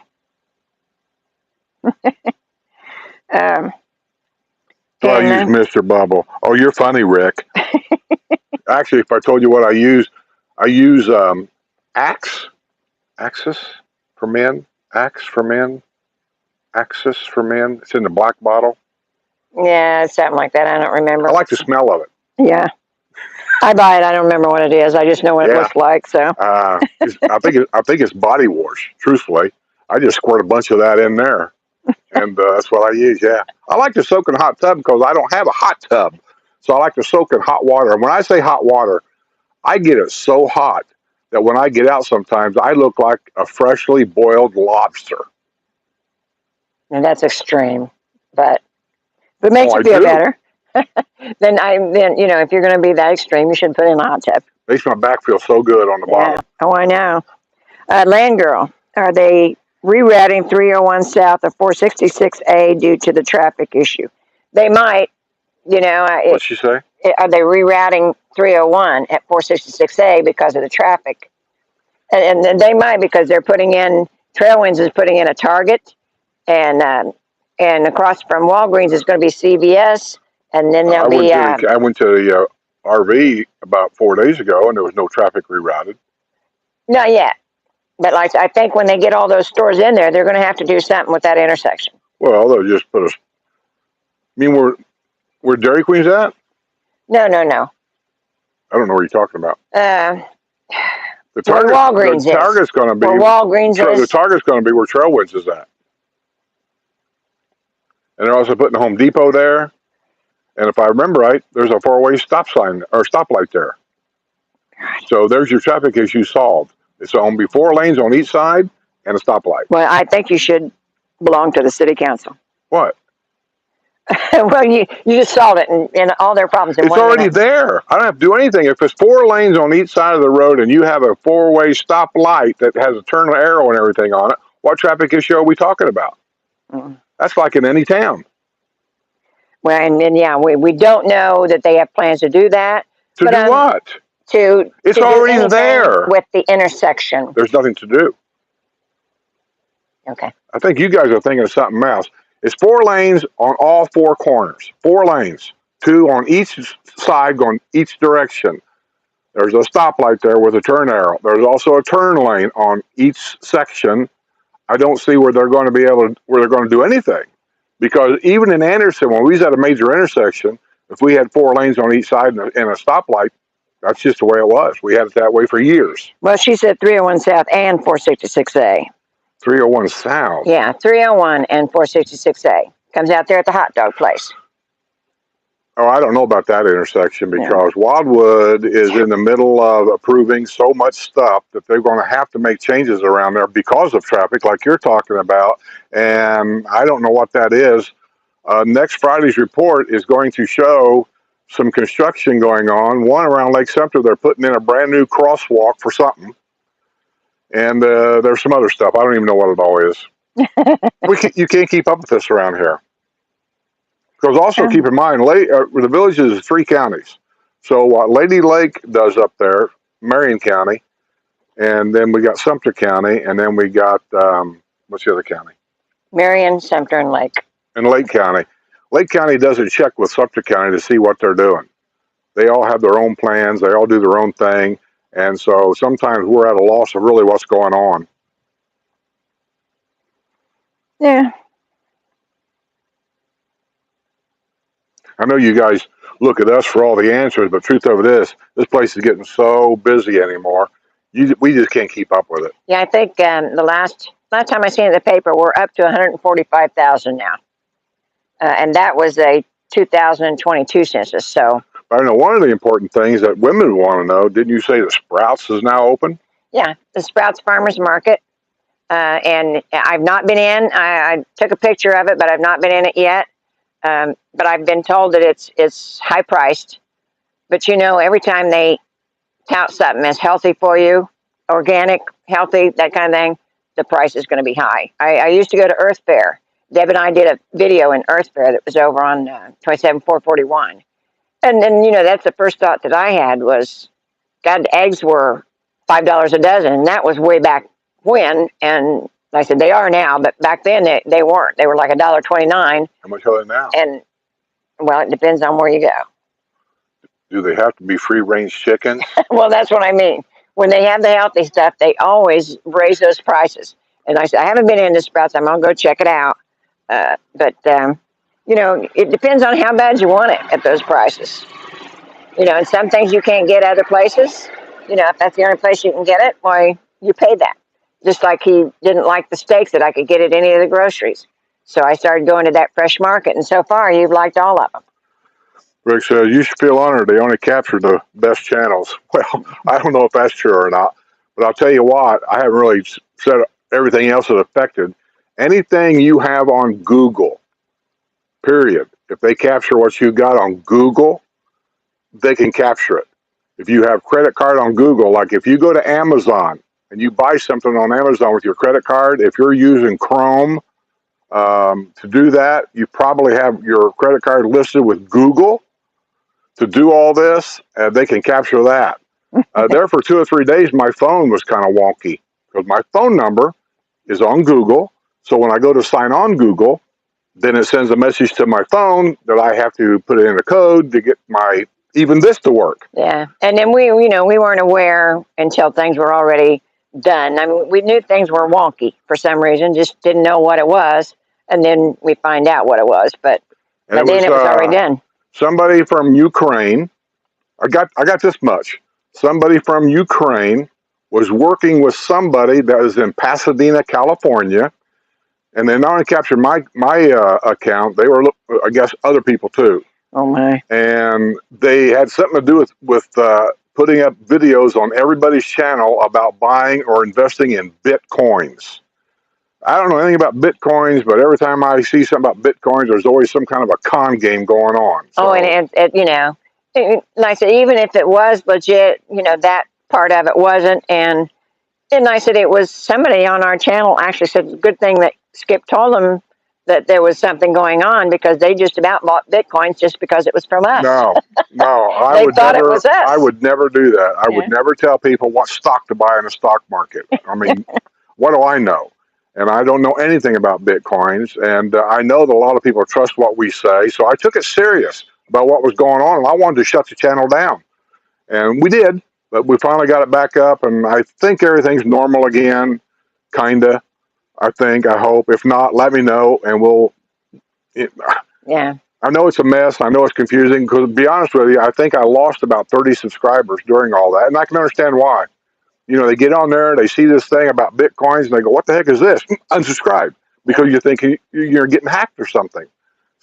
So I use Mr. Bubble. Oh, you're funny, Rick. Actually, if I told you what I use Axe, Axis for men, Axe for men, Axis for men. It's in the black bottle. Yeah, something like that. I don't remember. I like the smell of it. Yeah. I buy it. I don't remember what it is. I just know what it looks like. So I think it's body wash. Truthfully, I just squirt a bunch of that in there, and that's what I use. Yeah, I like to soak in a hot tub because I don't have a hot tub, so I like to soak in hot water. And when I say hot water, I get it so hot that when I get out, sometimes I look like a freshly boiled lobster. and that's extreme, but if it makes you feel better, then if you're going to be that extreme, you should put in a hot tub. Makes my back feel so good on the bottom. Oh, I know. Land Girl, are they rerouting 301 south of 466A due to the traffic issue? They might. What'd she say? Are they rerouting 301 at 466A because of the traffic? And they might, because they're putting in Trailwinds is putting in a Target, and across from Walgreens is going to be CVS, and then there'll be. I went to the RV about 4 days ago, and there was no traffic rerouted. Not yet, but I think when they get all those stores in there, they're going to have to do something with that intersection. Well, they'll just put us. I mean, where Dairy Queen's at? No. I don't know what you're talking about. The Target, where Walgreens the Target's going to be. Where Walgreens is. The Target's going to be where Trailwinds is at. And they're also putting a Home Depot there. And if I remember right, there's a four-way stop sign or stoplight there. So there's your traffic issue solved. It's going to be 4 lanes on each side and a stoplight. Well, I think you should belong to the city council. What? Well, you just solved it and all their problems. It's already there. I don't have to do anything. If it's 4 lanes on each side of the road and you have a 4-way stoplight that has a turn arrow and everything on it, what traffic issue are we talking about? That's like in any town. Well, and we don't know that they have plans to do that. To do what? It's already there. With the intersection. There's nothing to do. Okay. I think you guys are thinking of something else. It's 4 lanes on all 4 corners. 4 lanes. 2 on each side going each direction. There's a stoplight there with a turn arrow. There's also a turn lane on each section. I don't see where they're going to be able to, where they're going to do anything. Because even in Anderson, when we was at a major intersection, if we had 4 lanes on each side and a stoplight, that's just the way it was. We had it that way for years. Well, she said 301 South and 466A. 301 South? Yeah, 301 and 466A. Comes out there at the hot dog place. Oh, I don't know about that intersection because Wildwood is in the middle of approving so much stuff that they're going to have to make changes around there because of traffic like you're talking about. And I don't know what that is. Next Friday's report is going to show some construction going on. One around Lake Sumter, they're putting in a brand new crosswalk for something. And there's some other stuff. I don't even know what it all is. You can't keep up with this around here. Because also keep in mind, the village is 3 counties. So what Lady Lake does up there, Marion County, and then we got Sumter County, and then we got, what's the other county? Marion, Sumter, and Lake. And Lake County. Lake County doesn't check with Sumter County to see what they're doing. They all have their own plans. They all do their own thing. And so sometimes we're at a loss of really what's going on. Yeah. I know you guys look at us for all the answers. But truth of it is, this place is getting so busy anymore. We just can't keep up with it. Yeah, I think the last time I seen it in the paper, we're up to 145,000 now, and that was a 2022 census. So I know one of the important things that women want to know. Didn't you say the Sprouts is now open? yeah, the Sprouts Farmers Market, and I've not been in. I took a picture of it, but I've not been in it yet. But I've been told that it's high priced. But every time they tout something as healthy for you, organic, healthy, that kind of thing, the price is going to be high. I used to go to Earth Fair. Deb and I did a video in Earth Fair that was over on 27441. And then, that's the first thought that I had was, God, the eggs were $5 a dozen. And that was way back when. And I said, they are now, but back then they weren't. They were like $1.29. How much are they now? And, well, it depends on where you go. Do they have to be free range chickens? Well, that's what I mean. When they have the healthy stuff, they always raise those prices. And I said, I haven't been into Sprouts. I'm going to go check it out. But it depends on how bad you want it at those prices. And some things you can't get other places. If that's the only place you can get it, why, you pay that. Just like he didn't like the steaks that I could get at any of the groceries. So I started going to that fresh market. And so far, you've liked all of them. Rick says, you should feel honored. They only capture the best channels. Well, I don't know if that's true or not. But I'll tell you what, I haven't really said everything else that affected. Anything you have on Google, period, if they capture what you got on Google, they can capture it. If you have credit card on Google, like if you go to Amazon and you buy something on Amazon with your credit card, if you're using Chrome to do that, you probably have your credit card listed with Google to do all this, and they can capture that. There for 2 or 3 days, my phone was kind of wonky because my phone number is on Google. So when I go to sign on Google, then it sends a message to my phone that I have to put in a code to get even this to work. Yeah, and then we weren't aware until things were already done. I mean, we knew things were wonky for some reason, just didn't know what it was, and then we find out what it was. But then it was already done. Somebody from Ukraine, I got this much. Somebody from Ukraine was working with somebody that was in Pasadena, California, and they not only captured my account, they were, I guess, other people too. Oh my! And they had something to do with putting up videos on everybody's channel about buying or investing in Bitcoins. I don't know anything about Bitcoins, but every time I see something about Bitcoins, there's always some kind of a con game going on. So, and like I said, even if it was legit, that part of it wasn't. And I said, it was somebody on our channel actually said, good thing that Skip told them that there was something going on, because they just about bought Bitcoins just because it was from us. No, They thought it was us. I would never do that. I would never tell people what stock to buy in a stock market. I mean, what do I know? And I don't know anything about Bitcoins. And I know that a lot of people trust what we say. So I took it serious about what was going on. And I wanted to shut the channel down. And we did. But we finally got it back up. And I think everything's normal again, kind of. I hope. If not, let me know. And yeah. I know it's a mess. I know it's confusing. Because to be honest with you, I think I lost about 30 subscribers during all that. And I can understand why. They get on there, they see this thing about Bitcoins, and they go, what the heck is this? Unsubscribe, because you think you're getting hacked or something.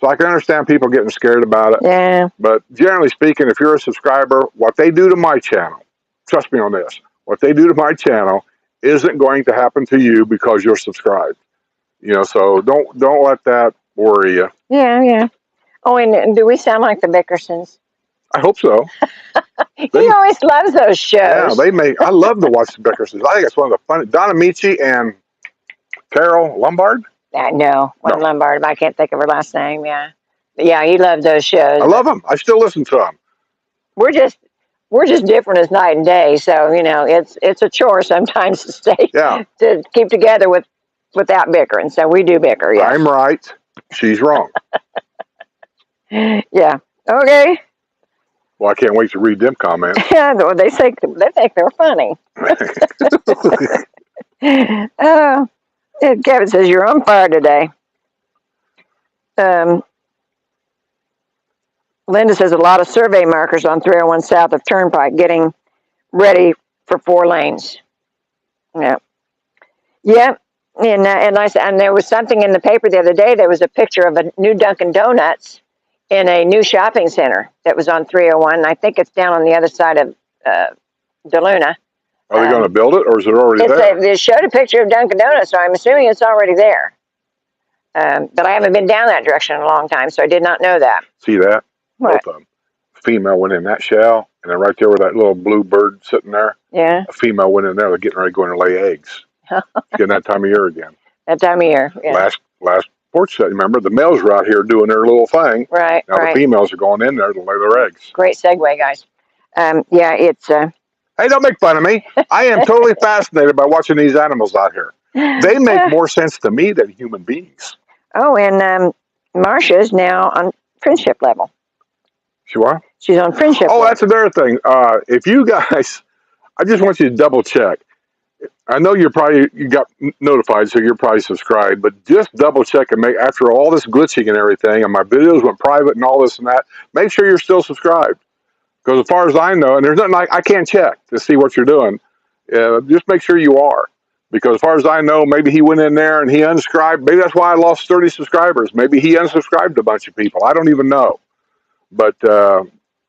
So I can understand people getting scared about it. Yeah. But generally speaking, if you're a subscriber, what they do to my channel, trust me on this, what they do to my channel isn't going to happen to you because you're subscribed. So don't let that worry you. Yeah. Oh, and do we sound like the Bickersons? I hope so. He always loves those shows. Yeah, I love to watch the Bickersons. I think it's one of the funny. Donna Michi and Carol Lombard? No, Lombard, but I can't think of her last name, yeah. But yeah, you love those shows. I love them. I still listen to them. We're just different as night and day, so, it's a chore sometimes to keep together without bickering, so we do bicker, yeah. I'm right. She's wrong. Yeah. Okay. Well, I can't wait to read them comments. Yeah, they think they're funny. Oh, Kevin says you're on fire today. Linda says a lot of survey markers on 301 south of Turnpike getting ready for 4 lanes. Yeah. Yep. And there was something in the paper the other day. There was a picture of a new Dunkin' Donuts in a new shopping center that was on 301. I think it's down on the other side of DeLuna. Are they going to build it, or is it already there? They showed a picture of Dunkin' Donuts, so I'm assuming it's already there. But I haven't been down that direction in a long time, so I did not know that. See that? What? Both of them. Female went in that shell, and then right there with that little blue bird sitting there. Yeah. A female went in there. They're getting ready to go in and lay eggs. Getting that time of year again. That time of year. Yeah. Last porch set. Remember, the males were out here doing their little thing. Right. Now the females are going in there to lay their eggs. Great segue, guys. Yeah, it's. Hey, don't make fun of me. I am totally fascinated by watching these animals out here. They make more sense to me than human beings. Oh, and Marcia's now on friendship level. She what? She's on friendship level. That's another thing. If you guys, I just want you to double check. I know you got notified, so you're probably subscribed, but just double check and make, after all this glitching and everything, and my videos went private and all this and that, make sure you're still subscribed. Because as far as I know, and there's nothing I can't check to see what you're doing, just make sure you are. Because as far as I know, maybe he went in there and he unsubscribed. Maybe that's why I lost 30 subscribers. Maybe he unsubscribed a bunch of people. I don't even know. But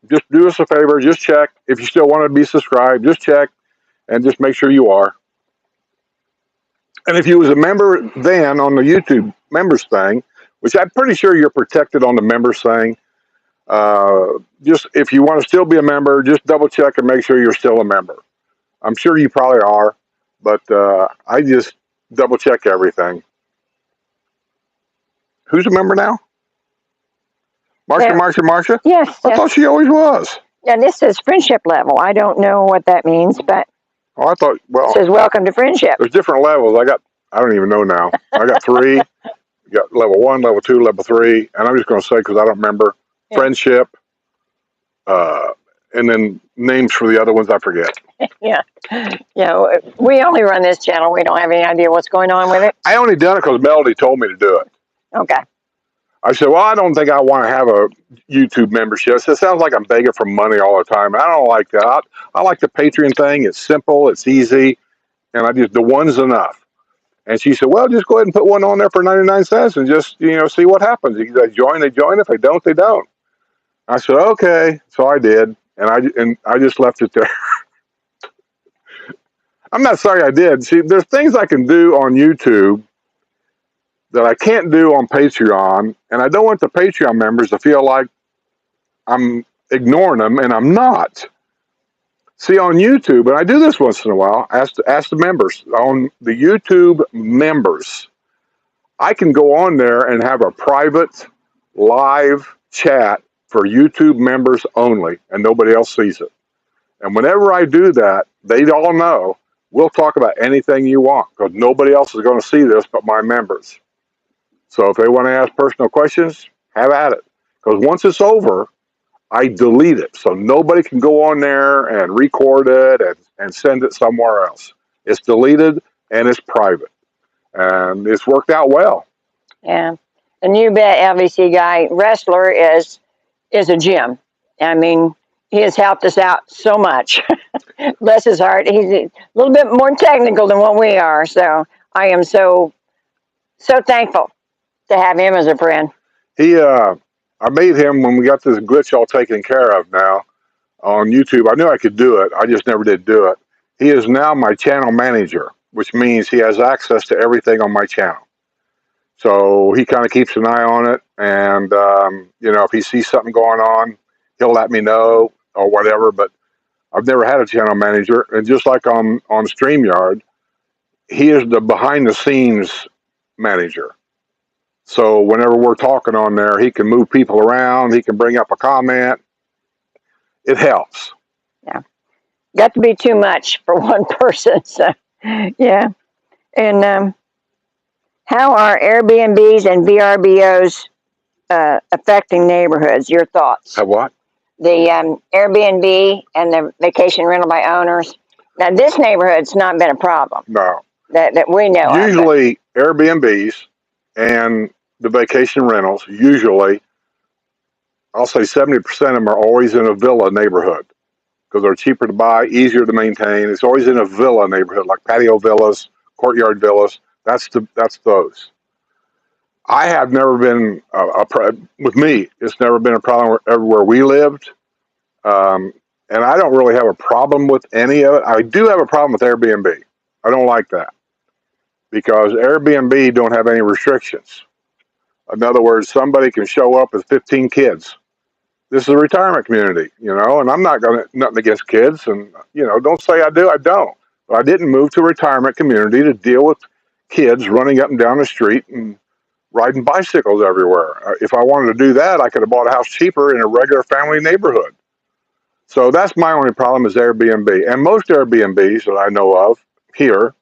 just do us a favor. Just check. If you still want to be subscribed, just check and just make sure you are. And if you was a member then on the YouTube members thing, which I'm pretty sure you're protected on the members thing, just if you want to still be a member, just double check and make sure you're still a member. I'm sure you probably are, but I just double check everything. Who's a member now? Marcia? Yes. I thought she always was. Yeah, this says friendship level. I don't know what that means, but I thought, well, it says welcome to friendship. There's different levels. I don't even know now. I got 3. You got level 1, level 2, level 3, and I'm just going to say, because I don't remember, friendship, and then names for the other ones I forget. Yeah. We only run this channel. We don't have any idea what's going on with it. I only done it because Melody told me to do it. Okay. I said, well, I don't think I want to have a YouTube membership. So it sounds like I'm begging for money all the time. I don't like that. I like the Patreon thing. It's simple. It's easy. And the one's enough. And she said, well, just go ahead and put one on there for 99 cents and just, see what happens. If they join, they join. If they don't, they don't. I said, okay. So I did. And I just left it there. I'm not sorry I did. See, there's things I can do on YouTube that I can't do on Patreon, and I don't want the Patreon members to feel like I'm ignoring them, and I'm not. See, on YouTube, and I do this once in a while, ask the members, on the YouTube members, I can go on there and have a private live chat for YouTube members only, and nobody else sees it. And whenever I do that, they all know we'll talk about anything you want, because nobody else is going to see this but my members. So if they want to ask personal questions, have at it. Because once it's over, I delete it. So nobody can go on there and record it and send it somewhere else. It's deleted and it's private. And it's worked out well. Yeah. And you bet LVC guy, wrestler is a gem. I mean, he has helped us out so much. Bless his heart. He's a little bit more technical than what we are. So I am so thankful to have him as a friend. I made him when we got this glitch all taken care of now on YouTube. I knew I could do it. I just never did do it. He is now my channel manager, which means he has access to everything on my channel. So he kind of keeps an eye on it. And, if he sees something going on, he'll let me know or whatever. But I've never had a channel manager. And just like on StreamYard, he is the behind the scenes manager. So whenever we're talking on there, he can move people around. He can bring up a comment. It helps. Yeah. Got to be too much for one person. So, yeah. And how are Airbnbs and VRBOs affecting neighborhoods? Your thoughts? Have what? The Airbnb and the vacation rental by owners. Now, this neighborhood's not been a problem. No. That we know of. Usually Airbnbs and the vacation rentals usually I'll say 70% of them are always in a villa neighborhood because they're cheaper to buy, easier to maintain. It's always in a villa neighborhood, like patio villas, courtyard villas. That's those. I have never been with me. It's never been a problem everywhere we lived, and I don't really have a problem with any of it. I do have a problem with Airbnb. I don't like that because Airbnb don't have any restrictions. In other words, somebody can show up with 15 kids. This is a retirement community, and I'm not going to, nothing against kids. And, don't say I do, I don't. But I didn't move to a retirement community to deal with kids running up and down the street and riding bicycles everywhere. If I wanted to do that, I could have bought a house cheaper in a regular family neighborhood. So that's my only problem is Airbnb. And most Airbnbs that I know of here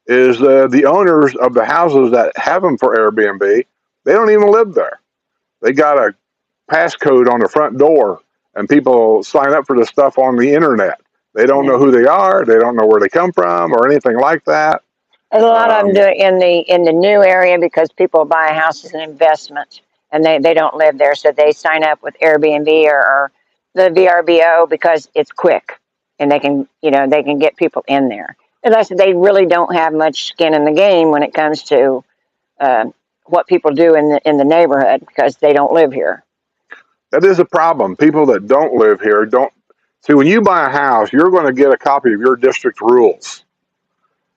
is the owners of the houses that have them for Airbnb, they don't even live there. They got a passcode on the front door, and people sign up for the stuff on the internet. They don't know who they are. They don't know where they come from or anything like that. And a lot of them do it in the new area because people buy a house as an investment, and they don't live there, so they sign up with Airbnb or the VRBO because it's quick, and they can get people in there. Unless they really don't have much skin in the game when it comes to what people do in the neighborhood because they don't live here. That is a problem. People that don't live here don't see. When you buy a house, you're going to get a copy of your district rules,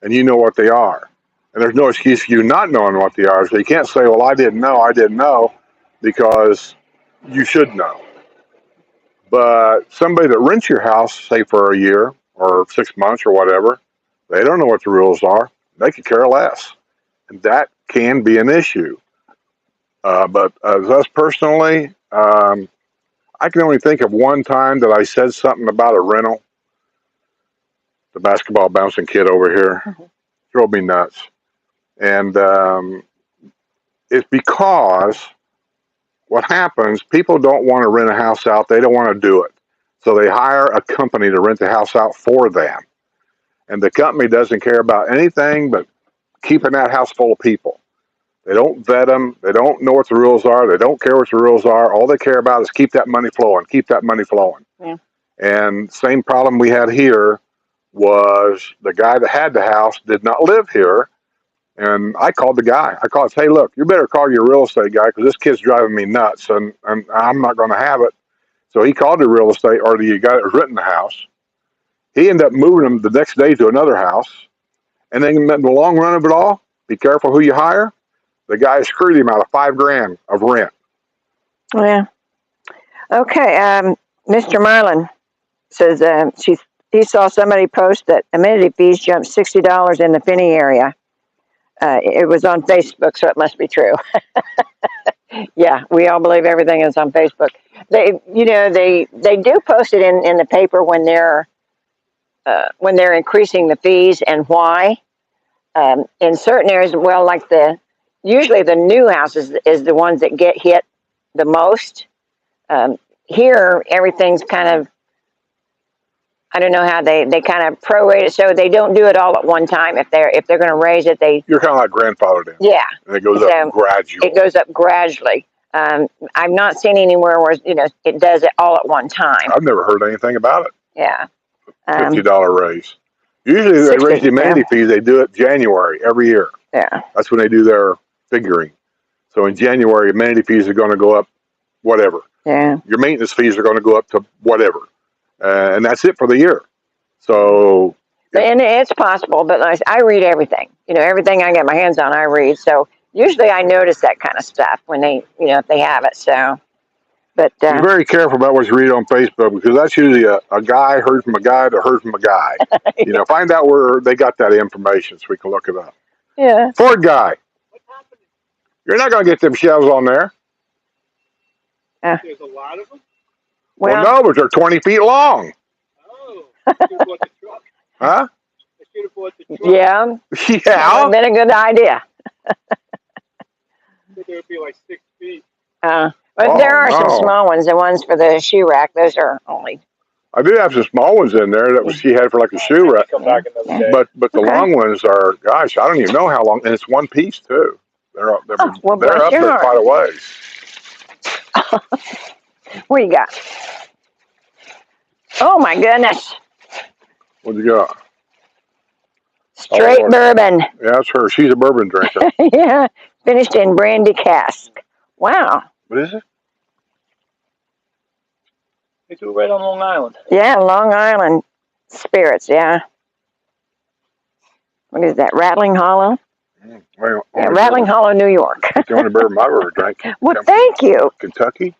and you know what they are. And there's no excuse for you not knowing what they are. So you can't say, "Well, I didn't know," because you should know. But somebody that rents your house, say for a year or 6 months or whatever, they don't know what the rules are. They could care less, and that can be an issue. But as us personally, I can only think of one time that I said something about a rental. The basketball bouncing kid over here drove me nuts. And it's because what happens, people don't want to rent a house out. They don't want to do it. So they hire a company to rent the house out for them. And the company doesn't care about anything but keeping that house full of people. They don't vet them. They don't know what the rules are. They don't care what the rules are. All they care about is keep that money flowing, keep that money flowing. Yeah. And same problem we had here was the guy that had the house did not live here. And I called the guy. I called, hey, look, you better call your real estate guy because this kid's driving me nuts and I'm not going to have it. So he called the real estate or the guy that was renting the house. He ended up moving him the next day to another house. And then in the long run of it all, be careful who you hire. The guy screwed him out of $5,000 of rent. Yeah. Okay. Mr. Marlin says he saw somebody post that amenity fees jumped $60 in the Finney area. It was on Facebook, so it must be true. Yeah, we all believe everything is on Facebook. They do post it in the paper when they're increasing the fees and why. In certain areas, well, like usually the new houses is the ones that get hit the most. Here, everything's kind of, I don't know how they kind of prorate it, so they don't do it all at one time. If they're going to raise it, you're kind of like grandfathered in. Yeah, and it goes up gradually. It goes up gradually. I've not seen anywhere where it does it all at one time. I've never heard anything about it. Yeah, $50 raise. Usually they raise the amenity fees. They do it January every year. Yeah, that's when they do their figuring. So in January, amenity fees are going to go up, whatever. Yeah, your maintenance fees are going to go up to whatever. And that's it for the year. So, and it's possible, but I read everything. Everything I get my hands on, I read. So usually I notice that kind of stuff when they, if they have it. So, but be very careful about what you read on Facebook because that's usually a guy heard from a guy that heard from a guy. Find out where they got that information so we can look it up. Yeah. Ford guy, you're not going to get them shelves on there. There's a lot of them. Well, no, but they're 20 feet long. Oh, I should have bought the truck. Huh? I should have bought the truck. Yeah. Yeah. That would have been a good idea. They would be like 6 feet. But there are some small ones. The ones for the shoe rack, those are only. I do have some small ones in there that she had for like a shoe rack. But the long ones are, gosh, I don't even know how long. And it's one piece too. They're up there quite a ways. What you got? Oh my goodness. What you got? Straight bourbon. Yeah, that's her. She's a bourbon drinker. Yeah. Finished in brandy cask. Wow. What is it? They do it right on Long Island. Yeah, Long Island spirits, yeah. What is that? Rattling Hollow? Well, Yeah, Rattling Hollow, New York. It's the only bourbon I've ever drank. Well, thank you. Kentucky?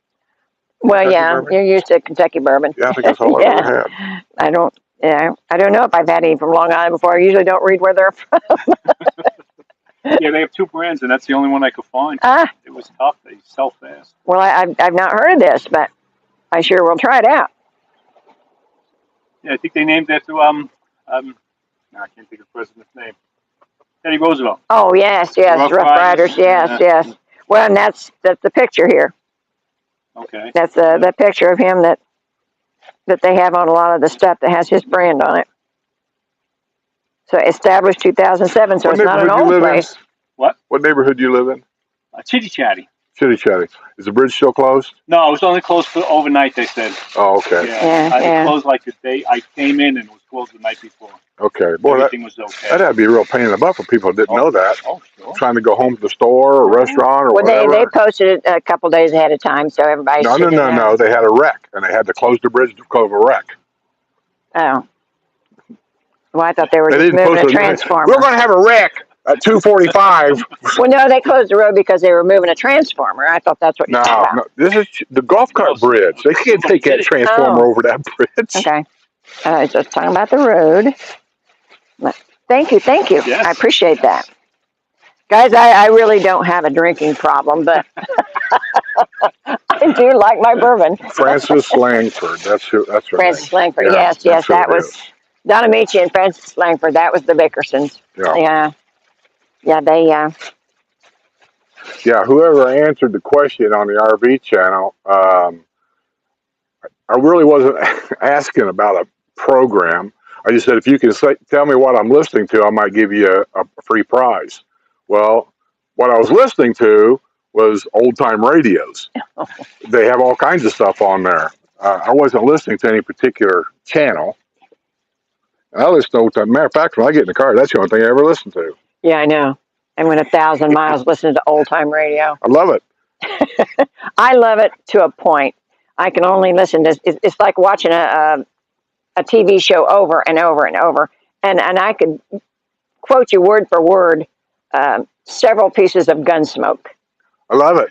Well, Kentucky yeah, bourbon? you're used to Kentucky bourbon. Yeah, I think that's all I've ever had. I don't know if I've had any from Long Island before. I usually don't read where they're from. Yeah, they have two brands, and that's the only one I could find. It was tough. They sell fast. Well, I've not heard of this, but I sure will try it out. Yeah, I think they named after no, I can't think of the president's name. Teddy Roosevelt. Oh yes, Rough Riders. Yes. Well, and that's the picture here. Okay. That's the picture of him that they have on a lot of the stuff that has his brand on it. So established 2007, so it's not an old place. What? What neighborhood do you live in? Chitty Chatty. Chitty Chatty. Is the bridge still closed? No, it was only closed for overnight, they said. Oh, okay. It closed like the day I came in, and it was closed the night before. Okay. Boy, everything was okay. That'd be a real pain in the butt for people who didn't know that. Oh, sure. Trying to go home to the store or restaurant or whatever. Well, they posted it a couple days ahead of time, so everybody. No. They had a wreck, and they had to close the bridge because of a wreck. Oh. Well, I thought they were just moving a transformer. We're going to have a wreck at 2:45. Well, no, they closed the road because they were moving a transformer. I thought that's what you said. No, this is the golf cart bridge. They can't take that transformer over that bridge. Okay. I was just talking about the road. Thank you. Yes. I appreciate that. Guys, I really don't have a drinking problem, but I do like my bourbon. Francis Langford. That's her Francis name. Langford. Yes, that was Donna Meachie and Francis Langford. That was the Bickersons. Yeah, they. Yeah, whoever answered the question on the RV channel, I really wasn't asking about a program. I just said, if you can tell me what I'm listening to, I might give you a free prize. Well, what I was listening to was old time radios. They have all kinds of stuff on there. I wasn't listening to any particular channel. And I listen to old time. Matter of fact, when I get in the car, that's the only thing I ever listen to. Yeah, I know. I went 1,000 miles listening to old time radio. I love it. I love it to a point. I can only listen to. It's like watching a TV show over and over and over, and I could quote you word for word several pieces of Gunsmoke. I love it.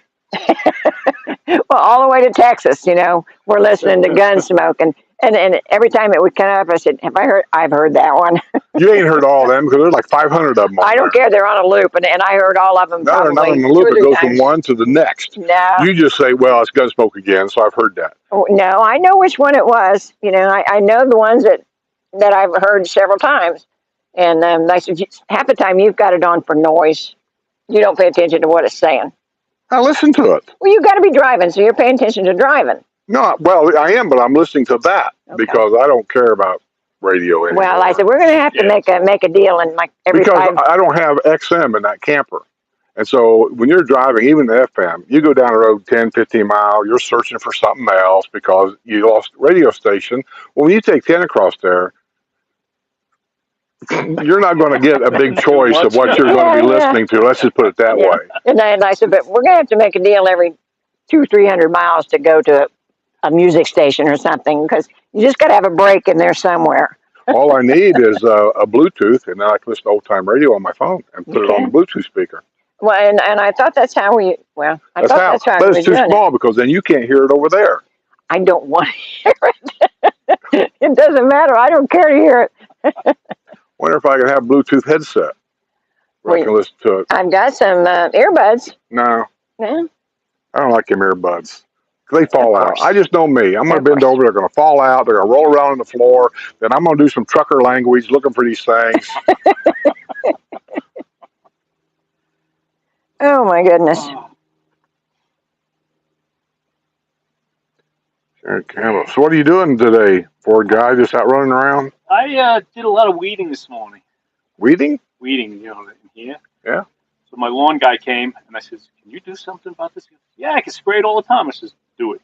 Well, all the way to Texas, we're listening to Gunsmoke, and every time it would come up, I said, I've heard that one. You ain't heard all of them because there's like 500 of them. I don't care. They're on a loop, and I heard all of them. No, they're not on the loop. It goes from one to the next. No. You just say, well, it's Gunsmoke again, so I've heard that. No, I know which one it was. I know the ones that I've heard several times. And I said, half the time you've got it on for noise. You don't pay attention to what it's saying. I listen to it. Well, you've got to be driving, so you're paying attention to driving. No, well, I am, but I'm listening to that because I don't care about radio anymore. Well, I said, we're going to have to make a deal in like every because I don't have XM in that camper. And so when you're driving, even the FM, you go down the road 10, 15 miles, you're searching for something else because you lost radio station. Well, when you take 10 across there, you're not going to get a big choice of what you're going to be listening to. Let's just put it that way. And I said, but we're going to have to make a deal every 200-300 miles to go to a music station or something because you just got to have a break in there somewhere. All I need is a Bluetooth, and then I can listen to old time radio on my phone and put it on the Bluetooth speaker. Well, and I thought that's how we. Well, I thought that's how. But it's too small because then you can't hear it over there. I don't want to hear it. It doesn't matter. I don't care to hear it. Wonder if I can have a Bluetooth headset where I can listen to it. I've got some earbuds. No. No. I don't like them earbuds. They fall out. I just know me. I'm going to bend over. They're going to fall out. They're going to roll around on the floor. Then I'm going to do some trucker language looking for these things. Oh, my goodness. So what are you doing today, Ford guy? Just out running around? I did a lot of weeding this morning. Weeding? Weeding, in here. Yeah. So my lawn guy came, and I says, can you do something about this? Yeah, I can spray it all the time. I says, do it.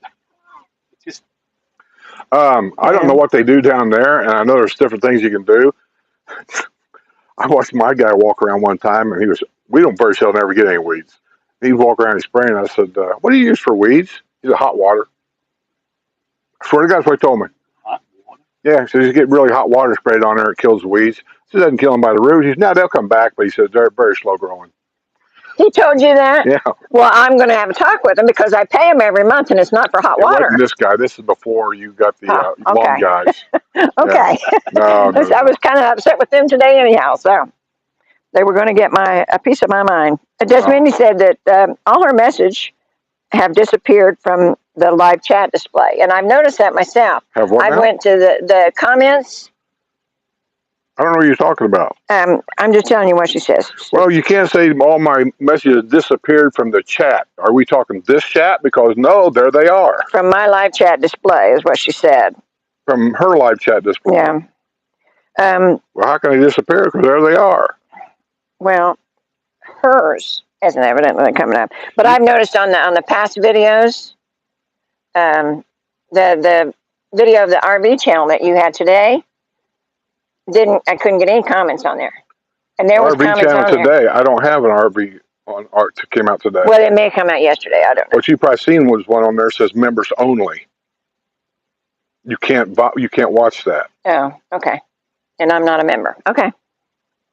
I don't know what they do down there, and I know there's different things you can do. I watched my guy walk around one time, and we don't very seldom ever get any weeds. He'd walk around and spray, and I said, what do you use for weeds? He said, hot water. I swear to God, that's what he told me. Hot water? Yeah, so you get really hot water sprayed on there, it kills the weeds. So it doesn't kill them by the roots. He said, no, they'll come back, but he said they're very slow growing. He told you that? Yeah. Well, I'm going to have a talk with him because I pay him every month, and it's not for hot water. This guy. This is before you got the lawn guys. Okay. Yeah. No. I was kind of upset with them today anyhow, so they were going to get a piece of my mind. Desmond said that all her message have disappeared from the live chat display, and I've noticed that myself. Have what now? went to the comments. I don't know what you're talking about. I'm just telling you what she says. Well, you can't say all my messages disappeared from the chat. Are we talking this chat? Because no, there they are. From my live chat display is what she said. From her live chat display. Yeah. Well, how can they disappear? Because there they are. Well, hers isn't evidently coming up. But I've noticed on the past videos, the video of the RV channel that you had today, I couldn't get any comments on there. And there was RV comments channel on today. there. I don't have an RV on art came out today. Well, it may come out yesterday. I don't know. What you probably seen was one on there that says members only. You can't watch that. Oh, okay. And I'm not a member. Okay.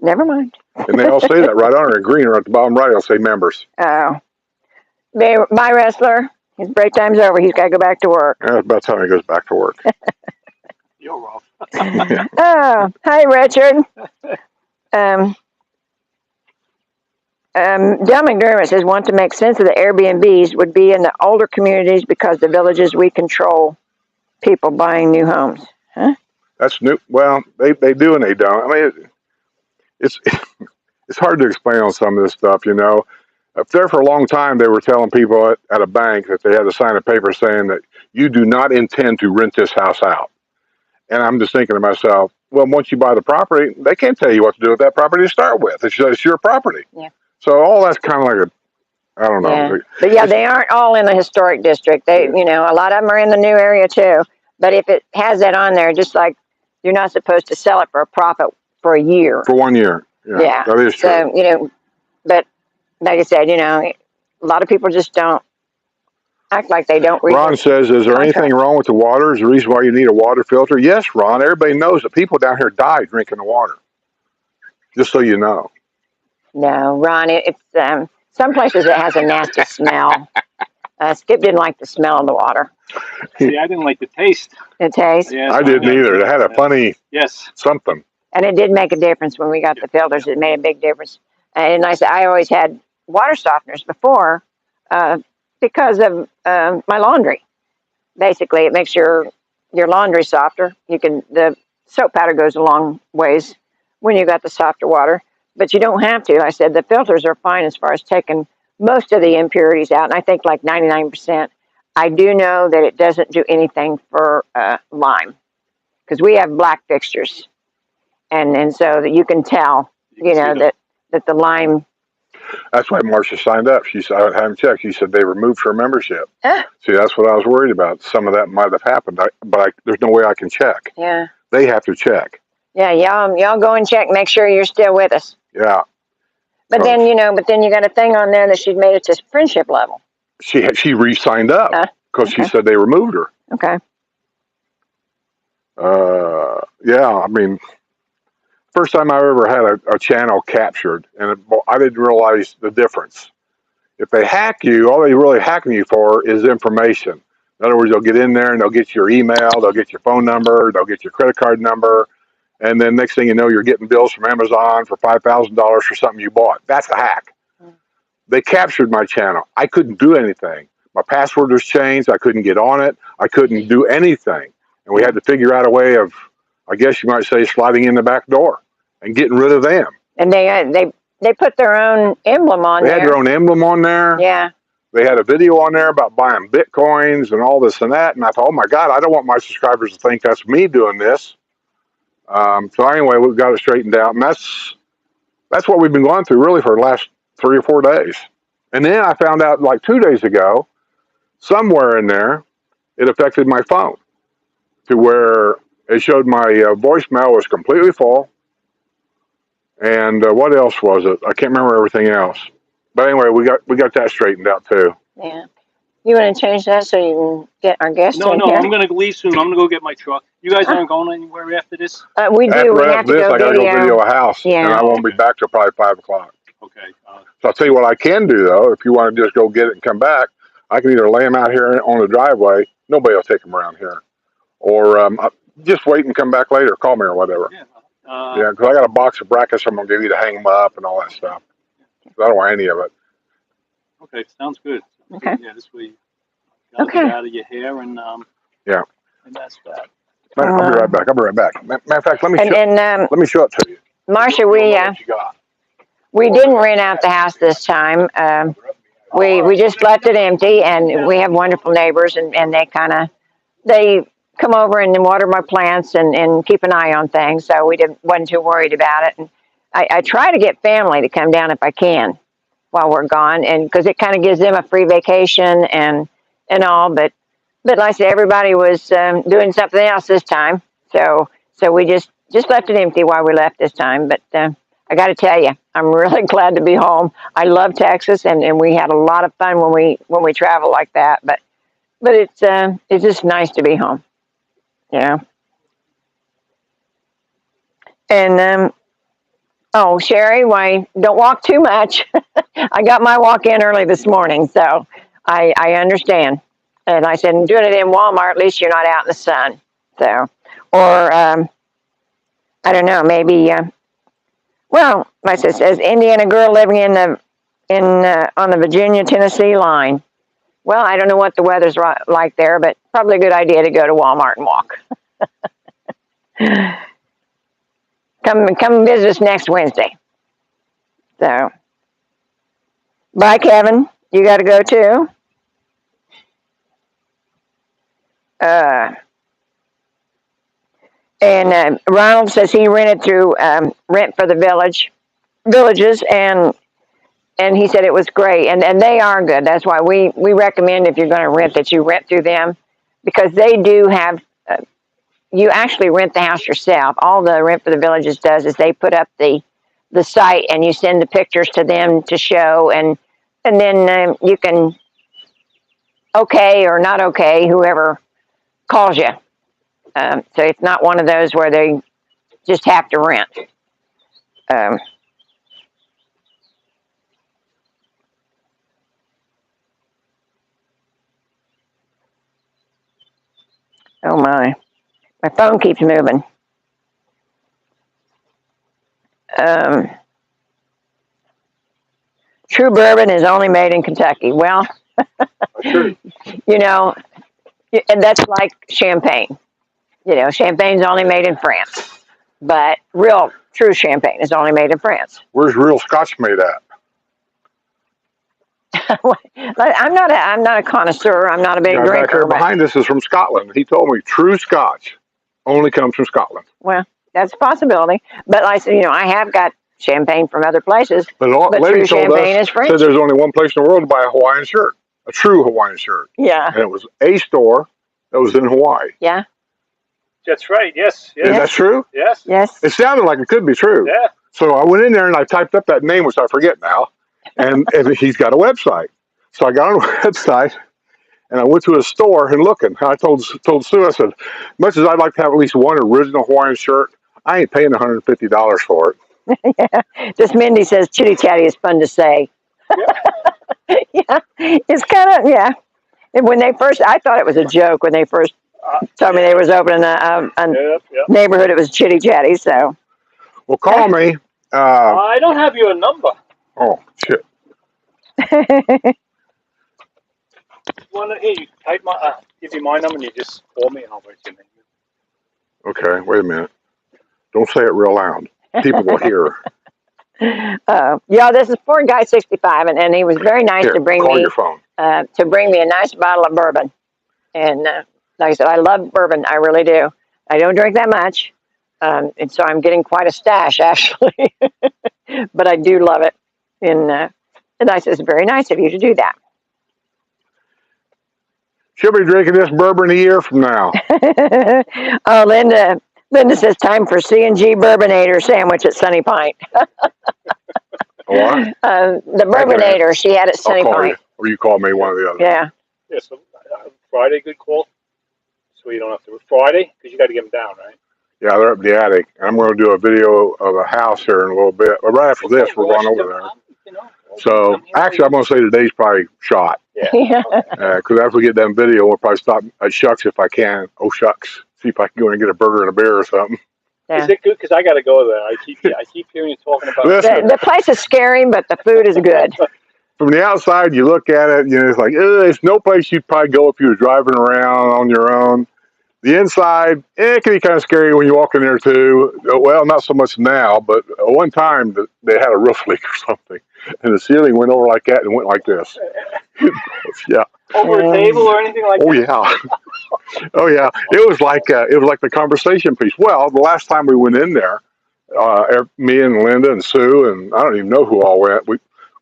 Never mind. And they all say that right on there in green, or at the bottom right, it'll say members. Oh. Bye, wrestler. His break time's over. He's got to go back to work. Yeah, it's about time he goes back to work. You're rough. Oh, hi, Richard. Del McDermott says, want to make sense of the Airbnbs would be in the older communities because the villages we control people buying new homes. Huh? That's new. Well, they do and they don't. I mean, it's hard to explain on some of this stuff, you know. Up there for a long time, they were telling people at a bank that they had to sign a paper saying that you do not intend to rent this house out. And I'm just thinking to myself, well, once you buy the property, they can't tell you what to do with that property to start with. It's your property. Yeah. So all that's kind of like I don't know. Yeah. But yeah, they aren't all in the historic district. They, you know, a lot of them are in the new area too. But if it has that on there, just like you're not supposed to sell it for a profit for a year. For 1 year. Yeah. That is true. So, you know, but like I said, you know, a lot of people just don't act like they don't read. Ron says, is there anything wrong with the water? Is the reason why you need a water filter? Yes, Ron. Everybody knows that people down here die drinking the water. Just so you know. No, Ron, it's some places it has a nasty smell. Skip didn't like the smell of the water. See, I didn't like the taste. The taste? Yeah, I didn't either. It had a funny something. And it did make a difference when we got the filters. It made a big difference. And I always had water softeners before because of my laundry. Basically, it makes your laundry softer. The soap powder goes a long ways when you got the softer water. But you don't have to. I said the filters are fine as far as taking most of the impurities out, and I think like 99%. I do know that it doesn't do anything for lime because we have black fixtures, and so that you can tell, you know, that the lime. That's why Marcia signed up. She said, I haven't checked. She said they removed her membership. See, that's what I was worried about. Some of that might have happened, but there's no way I can check. Yeah. They have to check. Yeah, y'all go and check. Make sure you're still with us. Yeah. But then, you know, you got a thing on there that she's made it to friendship level. She re-signed up because she said they removed her. Okay. Yeah, I mean, first time I ever had a channel captured, and I didn't realize the difference. If they hack you, all they really hacking you for is information. In other words, they'll get in there and they'll get your email, they'll get your phone number, they'll get your credit card number, and then next thing you know, you're getting bills from Amazon for $5,000 for something you bought. That's a hack. They captured my channel. I couldn't do anything. My password was changed. I couldn't get on it. I couldn't do anything. And we had to figure out a way of, I guess you might say, sliding in the back door and getting rid of them. And they put their own emblem on there. They had their own emblem on there. Yeah. They had a video on there about buying Bitcoins and all this and that. And I thought, oh my God, I don't want my subscribers to think that's me doing this. So anyway, we've got it straightened out. And that's what we've been going through really for the last 3 or 4 days. And then I found out like 2 days ago, somewhere in there, it affected my phone. to where it showed my voicemail was completely full. And what else was it? I can't remember everything else. But anyway, we got that straightened out too. Yeah. You want to change that so you can get our guest No, in no, here? I'm gonna leave soon. I'm gonna go get my truck. You guys aren't going anywhere after this? We do. We After have to this, go I got to go video a house, Yeah. and I won't be back till probably 5 o'clock. Okay. So I'll tell you what I can do though. If you want to just go get it and come back, I can either lay them out here on the driveway. Nobody will take them around here, or just wait and come back later. Call me or whatever. Yeah, because I got a box of brackets I'm gonna give you to hang them up and all that stuff. I don't want any of it. Okay, sounds good. Okay. Yeah, this way, got it out of your hair and yeah. And that's that. I'll be right back. Matter of fact, let me show it to you. Marcia, we didn't rent out the house this time. We just left it empty, and we have wonderful neighbors, and they come over and water my plants and keep an eye on things. So we wasn't too worried about it. And I try to get family to come down if I can while we're gone, and because it kind of gives them a free vacation and all. But like I said, everybody was doing something else this time, so we just left it empty while we left this time. But I got to tell you, I'm really glad to be home. I love Texas, and we had a lot of fun when we travel like that. But it's just nice to be home, you know. And oh, Sherry, why don't walk too much? I got my walk in early this morning, so I understand. And I said, doing it in Walmart, at least you're not out in the sun. So, or I don't know, maybe. Well, like I said, Indiana girl living on the Virginia-Tennessee line. Well, I don't know what the weather's like there, but probably a good idea to go to Walmart and walk. Come visit us next Wednesday. So, bye, Kevin. You got to go too. And Ronald says he rented through Rent for the Villages, and he said it was great, and they are good. That's why we recommend if you're going to rent that you rent through them, because they do have. You actually rent the house yourself. All the Rent for the Villages does is they put up the site, and you send the pictures to them to show, and then you can okay or not okay whoever calls you. So it's not one of those where they just have to rent. Oh my phone keeps moving. True bourbon is only made in Kentucky. Well, you know, and that's like champagne. You know, champagne's only made in France, but real true champagne is only made in France. Where's real Scotch made at? I'm not a connoisseur. I'm not a big drinker. Back here behind us is from Scotland. He told me true Scotch only comes from Scotland. Well, that's a possibility. But like I said, you know, I have got champagne from other places. But true champagne is French. Said there's only one place in the world to buy a Hawaiian shirt, a true Hawaiian shirt. Yeah. And it was a store that was in Hawaii. Yeah. That's right. Yes. Is that true? Yes. Yes. It sounded like it could be true. Yeah. So I went in there and I typed up that name, which I forget now, and he's got a website. So I got on the website and I went to his store and looking. I told Sue, I said, much as I'd like to have at least one original Hawaiian shirt, I ain't paying $150 for it. Yeah. Just Mindy says chitty chatty is fun to say. Yeah. Yeah. It's kind of, yeah. And when they first, I thought it was a joke when they first told me they was opening a neighborhood. It was chitty chatty. So, well, call me. I don't have your number. Oh shit. You type give you my number and you just call me and I'll write your name. Okay, wait a minute. Don't say it real loud. People will hear. Yeah, this is for Guy 65, and he was very nice to bring me your phone. To bring me a nice bottle of bourbon. And like I said, I love bourbon. I really do. I don't drink that much, and so I'm getting quite a stash actually. But I do love it, and I said it's very nice of you to do that. She'll be drinking this bourbon a year from now. Oh, Linda says time for C&G Bourbonnator sandwich at Sunny Pint. What? The Bourbonnator she had at I'll Sunny call you, Pint. or you call me, one or the other. Yeah. Yeah, so Friday, good call. So you don't have to. Friday? Because you got to get them down, right? Yeah, they're up in the attic. I'm going to do a video of a house here in a little bit. But right after this, we're going over there. So actually, I'm going to say today's probably shot. Yeah. Because after we get done video, we'll probably stop at Shucks if I can. Oh, Shucks. See if I can go and get a burger and a beer or something. Yeah. Is it good? Because I got to go there. I keep hearing you talking about Listen. The place is scary, but the food is good. From the outside, you look at it, it's like, it's no place you'd probably go if you were driving around on your own. The inside, it can be kind of scary when you walk in there too. Well, not so much now, but one time they had a roof leak or something, and the ceiling went over like that and went like this. Yeah. Over a table or anything like that? Oh yeah. Oh yeah. It was like the conversation piece. Well, the last time we went in there, me and Linda and Sue and I don't even know who all went.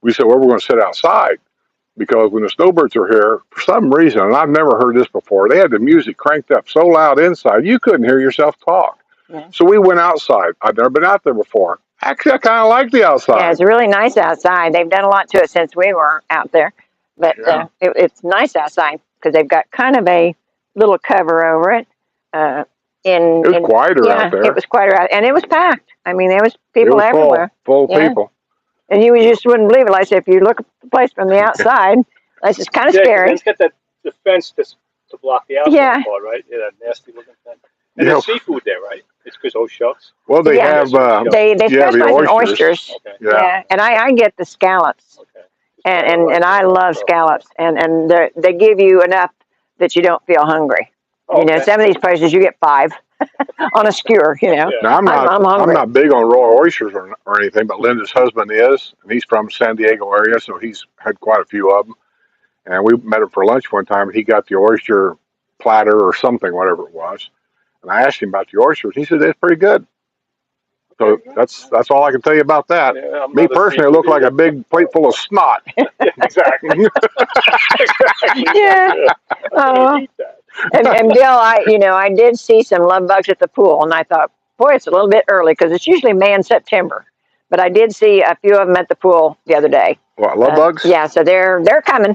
We said, well, we're going to sit outside. Because when the snowbirds are here, for some reason, and I've never heard this before, they had the music cranked up so loud inside, you couldn't hear yourself talk. Yeah. So we went outside. I've never been out there before. Actually, I kind of like the outside. Yeah, it's really nice outside. They've done a lot to it since we were out there. But yeah. It's nice outside because they've got kind of a little cover over it. It was quieter out there. It was quieter out, and it was packed. I mean, there was people everywhere. Full people. And you just wouldn't believe it. Like I said, if you look at the place from the outside, it's just kind of scary. It's got the fence to block the outside part, right? Yeah, that nasty looking fence. And there's seafood there, right? It's because Shucks. Well, they have they specialize in oysters. Okay. Yeah. And I get the scallops. Okay. And I love scallops. And they give you enough that you don't feel hungry. Okay. Some of these places you get 5. On a skewer, Now, I'm not big on raw oysters or anything, but Linda's husband is, and he's from San Diego area, so he's had quite a few of them. And we met him for lunch one time, and he got the oyster platter or something, whatever it was. And I asked him about the oysters. He said it's pretty good. So that's all I can tell you about that. Yeah, me personally, it looked like a big plate full of snot. Exactly. Yeah. And Bill, I did see some love bugs at the pool, and I thought, boy, it's a little bit early because it's usually May and September. But I did see a few of them at the pool the other day. What, love bugs? Yeah, so they're coming.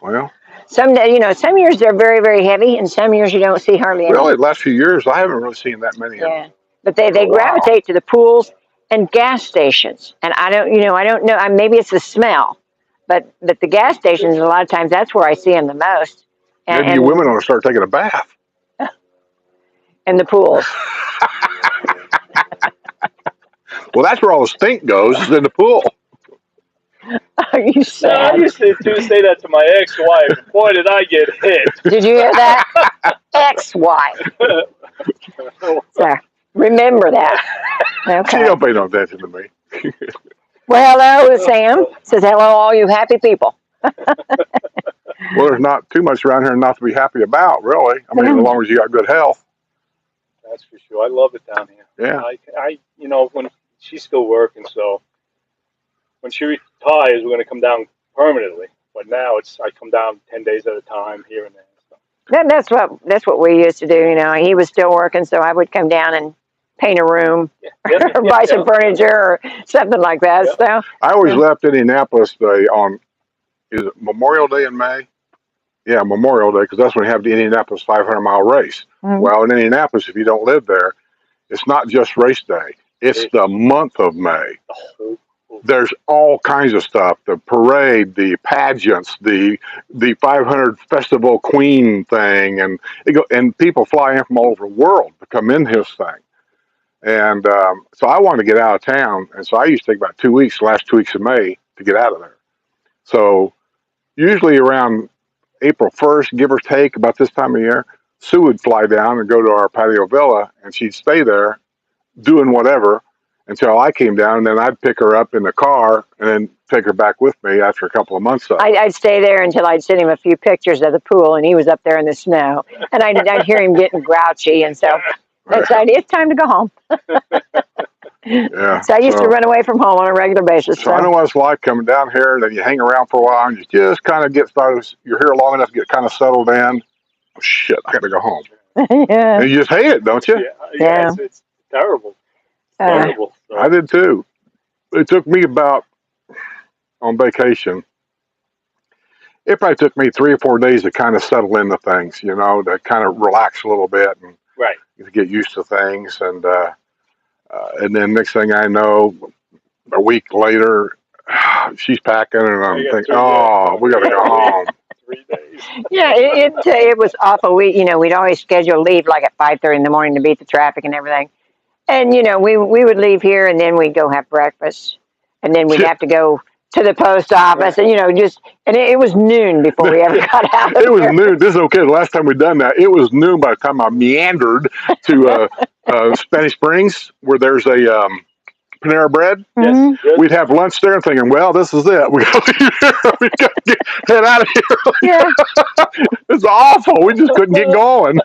Well, some years they're very, very heavy, and some years you don't see hardly any. Really, the last few years I haven't really seen that many. Yeah, but they gravitate to the pools and gas stations, and I don't know. Maybe it's the smell, but the gas stations a lot of times that's where I see them the most. Maybe you women ought to start taking a bath. In the pools. Well, that's where all the stink goes, is in the pool. Are you sad? No, I used to say that to my ex-wife. Boy, did I get hit. Did you hear that? Ex-wife. So, remember that. Okay. She don't pay no attention to me. Well, hello, Sam. Says, hello, all you happy people. Well, there's not too much around here not to be happy about, really. I mean, as long as you got good health. That's for sure. I love it down here. Yeah. I when she's still working, so when she retires, we're going to come down permanently. But now I come down 10 days at a time here and there. So. That's what we used to do. He was still working, so I would come down and paint a room or buy some furniture or something like that. Yeah. So I always left Indianapolis on is it Memorial Day in May? Yeah, Memorial Day, because that's when we have the Indianapolis 500-mile race. Mm-hmm. Well, in Indianapolis, if you don't live there, it's not just race day. It's the month of May. There's all kinds of stuff. The parade, the pageants, the 500 Festival Queen thing, and people fly in from all over the world to come in his thing. And so I wanted to get out of town, and so I used to take about 2 weeks, the last 2 weeks of May, to get out of there. So usually around April 1st, give or take, about this time of year, Sue would fly down and go to our patio villa, and she'd stay there doing whatever until I came down, and then I'd pick her up in the car and then take her back with me after a couple of months. I'd stay there until I'd send him a few pictures of the pool, and he was up there in the snow, and I'd hear him getting grouchy, and so I decided it's time to go home. Yeah. So I used to run away from home on a regular basis. So I know what it's like coming down here, and then you hang around for a while, and you just kind of get started. You're here long enough to get kind of settled in. Oh, shit, I got to go home. Yeah. And you just hate it, don't you? Yeah. It's terrible. Uh, Terrible. So, I did too. It took me about, on vacation, it probably took me 3 or 4 days to kind of settle into things, you know, to kind of relax a little bit and right. to get used to things. And then next thing I know, a week later, she's packing, and I'm thinking, oh, we got to go home. 3 days. yeah, it was awful. We'd always schedule leave like at 5:30 in the morning to beat the traffic and everything. And we would leave here, and then we'd go have breakfast, and then we'd have to go to the post office, and it was noon before we ever got out of It was there. noon. This is okay. The last time we done that, it was noon by the time I meandered to Spanish Springs, where there's a Panera Bread. Mhm. Yes. We'd have lunch there and thinking, well, this is it. We got to leave here. We got to head out of here. Yeah, It's awful. We just couldn't get going.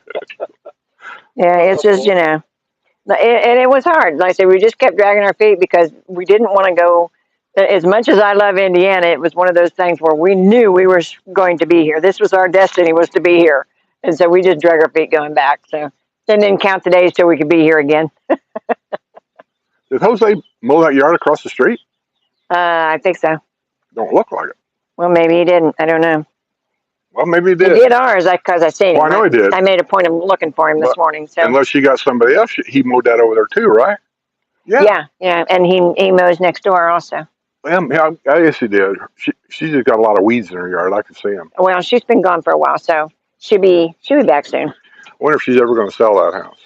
yeah. It's just and it was hard. Like I said, we just kept dragging our feet because we didn't want to go. As much as I love Indiana, it was one of those things where we knew we were going to be here. This was our destiny, was to be here, and so we just drug our feet going back. So then didn't count the days till we could be here again. Did Jose mow that yard across the street? I think so. Don't look like it. Well, maybe he didn't. I don't know. Well, maybe he He did. did ours because I seen him. Well, I know he did. I made a point of looking for him this morning. So Unless you got somebody else, he mowed that over there too, right? yeah, and he mows next door also. Yeah, I guess he did. She just got a lot of weeds in her yard. I can see them. Well, she's been gone for a while, so she'll be back soon. I wonder if she's ever going to sell that house.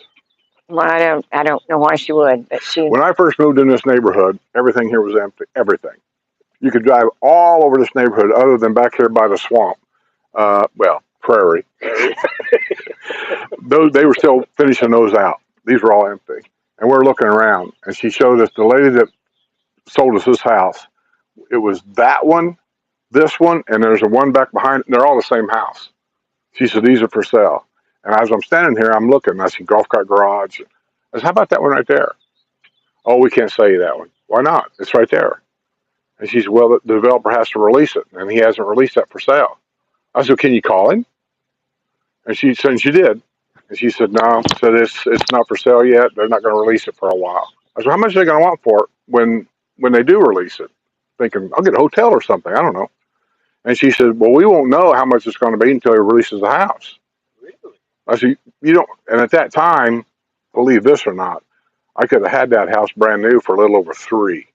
Well, I don't know why she would, but she. When I first moved in this neighborhood, everything here was empty. Everything. You could drive all over this neighborhood, other than back here by the swamp. Prairie. They were still finishing those out. These were all empty, and we're looking around. And she showed us the lady that sold us this house. It was that one, this one, and there's a one back behind. They're all the same house. She said, these are for sale. And as I'm standing here, I'm looking, and I see golf cart garage. I said, how about that one right there? Oh, we can't sell you that one. Why not? It's right there. And she said, well, the developer has to release it, and he hasn't released that for sale. I said, can you call him? And she said, she did. And she said, no, so it's not for sale yet. They're not going to release it for a while. I said, how much are they going to want for it when they do release it? Thinking, I'll get a hotel or something. I don't know. And she said, well, we won't know how much it's going to be until he releases the house. Really? I said, you don't. And at that time, believe this or not, I could have had that house brand new for a little over $3.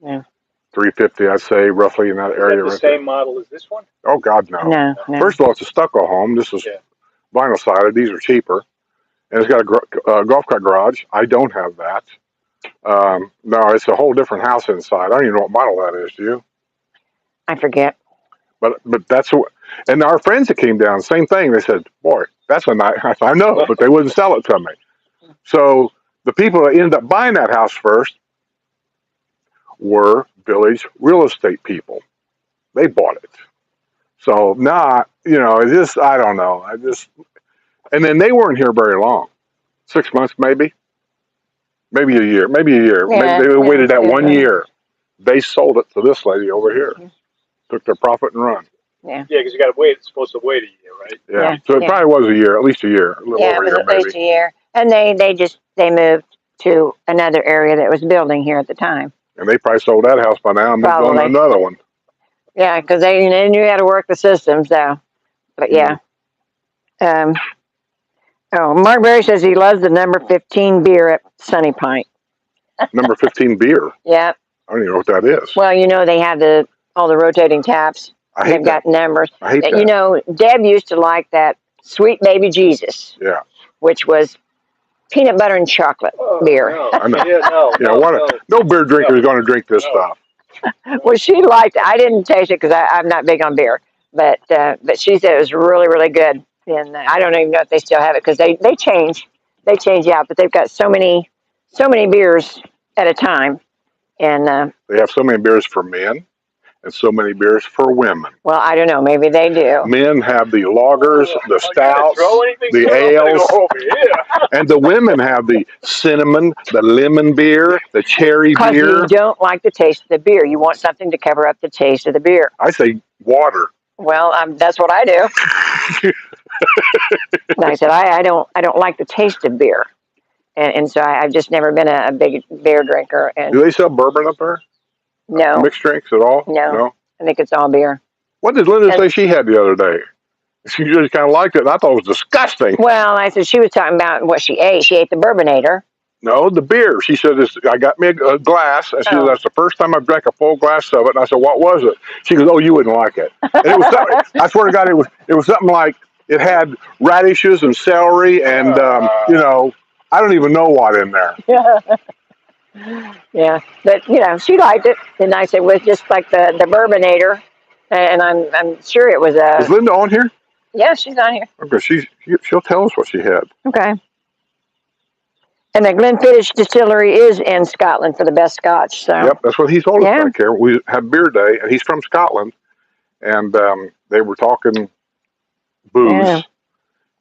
Yeah. $350, I'd say, roughly in that area. Is that the same model as this one? Oh, God, no. No. First of all, it's a stucco home. This is vinyl sided. These are cheaper. And it's got a golf cart garage. I don't have that. No, it's a whole different house inside. I don't even know what model that is. Do you? I forget. But that's what. And our friends that came down, same thing. They said, "Boy, that's a nice house." I know, but they wouldn't sell it to me. So the people that ended up buying that house first were village real estate people. They bought it. So I don't know. And then they weren't here very long. 6 months, maybe a year. Yeah, Maybe they waited that 1 year. They sold it to this lady over here. Took their profit and run. Yeah. Yeah, because you got to wait. It's supposed to wait a year, right? Yeah. So it probably was a year, at least a year, a little over a it was year, at least a maybe. year. And they moved to another area that was building here at the time. And they probably sold that house by now and moved on to Probably. another one. Yeah, because they knew how to work the system. So, but yeah. Mark Berry says he loves the number 15 beer at Sunny Pint. Number 15 beer. Yeah. I don't even know what that is. Well, they have all the rotating taps. I hate They've that. got numbers. I hate that. Deb used to like that Sweet Baby Jesus. Yeah. Which was peanut butter and chocolate beer. No. I know. Yeah, no beer drinker is going to drink this stuff. Well, she liked it. I didn't taste it because I'm not big on beer, but she said it was really, really good. And I don't even know if they still have it because they change out, but they've got so many beers at a time. And They have so many beers for men and so many beers for women. Well, I don't know. Maybe they do. Men have the lagers, the stouts, throw anything the good, I'm gonna ales, go over here. and the women have the cinnamon, the lemon beer, the cherry Because beer. you don't like the taste of the beer. You want something to cover up the taste of the beer. I say water. Well, that's what I do. And I said, I don't like the taste of beer. And so I've just never been a big beer drinker. And Do they sell bourbon up there? no, Mixed drinks at all? no, I think it's all beer. What did Linda And- say she had the other day? She just kind of liked it, and I thought it was disgusting. Well, I said she was talking about what she ate. She ate the bourbonnator. No, the beer. She said, I got me a glass, and she said, that's the first time I've drank a full glass of it. And I said, what was it? She goes, oh, you wouldn't like it. And it was something, I swear to God, it was something like it had radishes and celery and, you know, I don't even know what in there. Yeah, but you know, she liked it, and I said it was just like the bourbonnator, and I'm sure it was Is Linda on here? Yeah, she's on here. Okay, she'll tell us what she had. Okay. And the Glenfiddich Distillery is in Scotland for the best Scotch. So. Yep, that's what he told us Yeah. back here. We had beer day, and he's from Scotland, and they were talking booze. Yeah.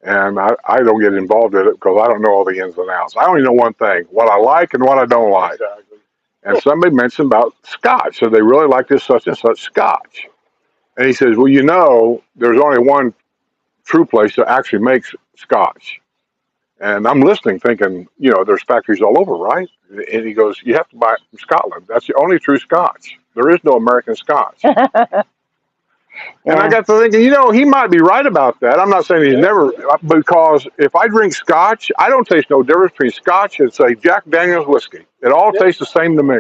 And I don't get involved in it because I don't know all the ins and outs. I only know one thing: what I like and what I don't like. Exactly. And somebody mentioned about Scotch, so they really like this such and such Scotch. And he says, well, you know, there's only one true place that actually makes Scotch. And I'm listening thinking, you know, there's factories all over, right? And he goes, you have to buy it from Scotland. That's the only true Scotch. There is no American Scotch. And I got to thinking, you know, he might be right about that. I'm not saying he's never, because if I drink Scotch, I don't taste no difference between Scotch and, say, Jack Daniel's whiskey. It all tastes the same to me.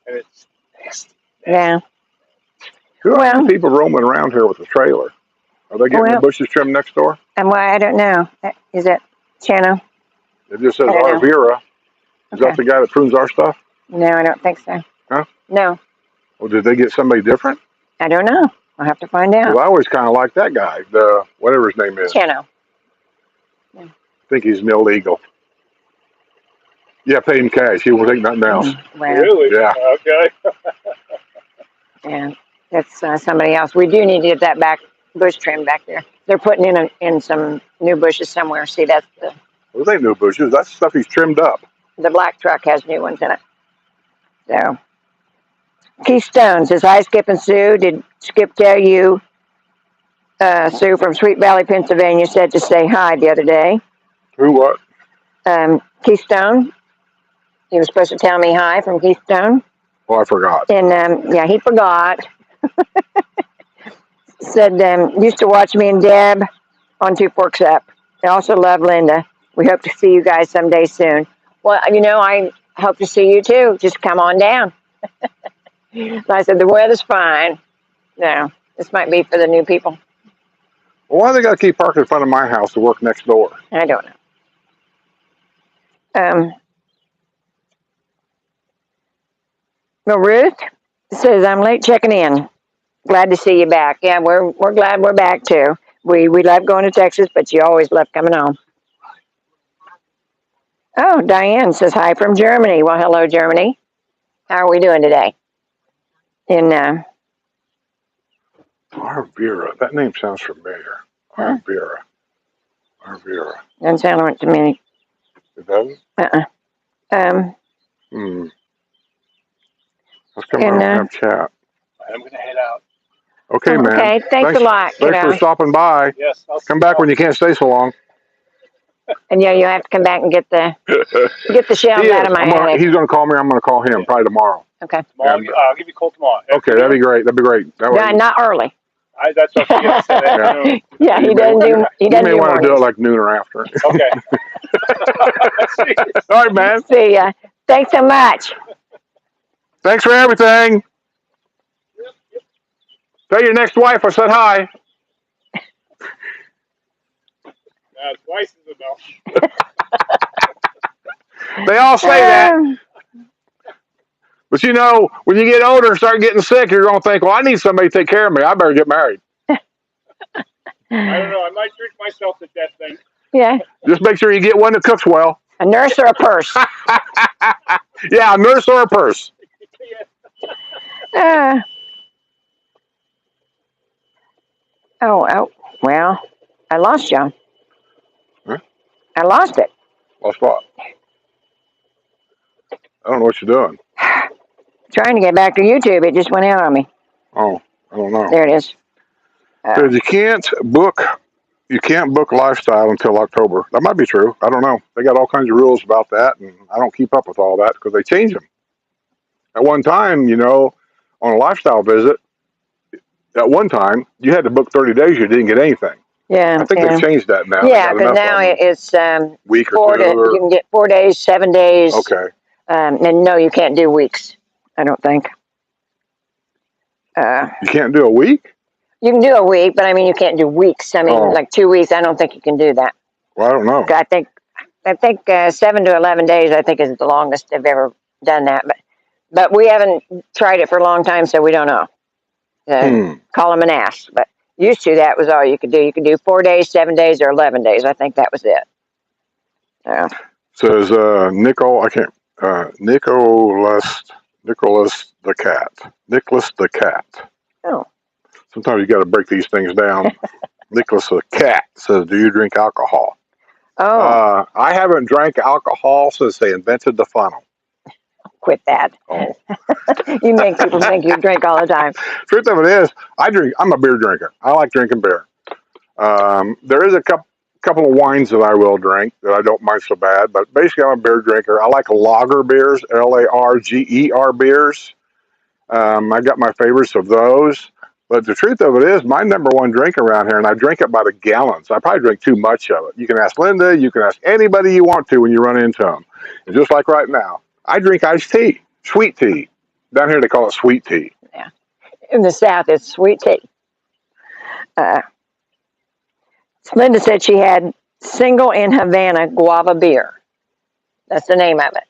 And it's nasty. Yeah. Who are Well- the people roaming around here with a trailer? Are they getting the bushes trimmed next door? And why I don't know. Is it Chano? It just says I don't know. Arvira. Is Okay. that the guy that prunes our stuff? No, I don't think so. Huh? No, Or did they get somebody different? I don't know. I'll have to find out. Well, I always kind of like that guy, the whatever his name is. Chano. I think he's an illegal. Yeah, pay him cash. He won't take nothing else. Well, Really? Yeah. Okay. yeah, that's somebody else. We do need to get that back bush trim back there. They're putting in some new bushes somewhere. See, that's Those ain't no bushes. That's stuff he's trimmed up. the black truck has new ones in it. So, Keystone says, hi, Skip and Sue. Did Skip tell you, Sue from Sweet Valley, Pennsylvania, said to say hi the other day? Who what? Keystone. He was supposed to tell me hi from Keystone. Oh, I forgot. And, yeah, he forgot. Said, used to watch me and Deb on Two Forks Up. I also love Linda. We hope to see you guys someday soon. Well, you know, I hope to see you too. Just come on down. And I said, the weather's fine. No, this might be for the new people. Well, why they got to keep parking in front of my house to work next door? I don't know. Well, Ruth says, I'm late checking in. Glad to see you back. Yeah, we're glad we're back too. We love going to Texas, but you always love coming home. Oh, Diane says hi from Germany. Well, hello, Germany. How are we doing today? In Arvira. That name sounds familiar. Huh? Arvira. doesn't sound right to me. It doesn't? Let's come And, around and have chat. I'm going to head out. Okay, man. Okay, thanks a lot. Thanks for stopping by. Yes. I'll Come back when you can't stay so long. And yeah, you have to come back and get the shells He out of is. my attic. He's going to call me. I'm going to call him probably tomorrow. Okay. Tomorrow, I'll give you a call tomorrow. Okay, that'd be great. That'd be great. That way, Not early. That's what I said. Afternoon. Yeah, he doesn't do. He you doesn't may do want to do it mornings. like noon or after. Okay. All right, man. See ya. Thanks so much. Thanks for everything. Tell your next wife I said hi. Twice is enough. They all say that. But you know, when you get older and start getting sick, you're going to think, well, I need somebody to take care of me. I better get married. I don't know. I might drink myself to death then. Yeah, Just make sure you get one that cooks well. a nurse or a purse. Yeah, a nurse or a purse. Uh, Oh, well, I lost you. Huh? I lost it. Lost what? I don't know what you're doing. Trying to get back to YouTube. It just went out on me. Oh, I don't know. There it is. Says you can't book lifestyle until October. That might be true. I don't know. They got all kinds of rules about that, and I don't keep up with all that because they change them. At one time, on a lifestyle visit, at one time you had to book 30 days. You didn't get anything. Yeah. I think they've changed that now. Yeah, because now it's week or 4 two. you can get 4 days, 7 days. Okay. And no, you can't do weeks. I don't think. You can't do a week? You can do a week, but I mean, you can't do weeks. I mean, like 2 weeks. I don't think you can do that. Well, I don't know. I think 7 to 11 days. I think is the longest they've ever done that. But we haven't tried it for a long time, so we don't know. Call them and ask. But used to, that was all you could do. You could do 4 days, 7 days, or 11 days. I think that was it. Says Nicholas the cat. Oh. Sometimes you got to break these things down. Nicholas the cat says, "Do you drink alcohol?" Oh. I haven't drank alcohol since they invented the funnel. Quit that. Oh. You make people think you drink all the time. Truth of it is, I'm a beer drinker. I like drinking beer. There is a couple of wines that I will drink that I don't mind so bad, but basically I'm a beer drinker. I like lager beers, Larger beers. I got my favorites of those. But the truth of it is, my number one drink around here, and I drink it by the gallons. I probably drink too much of it. You can ask Linda. You can ask anybody you want to when you run into them. And just like right now, I drink iced tea, sweet tea. Down here they call it sweet tea. Yeah. In the South, it's sweet tea. Linda said she had Single in Havana guava beer. That's the name of it.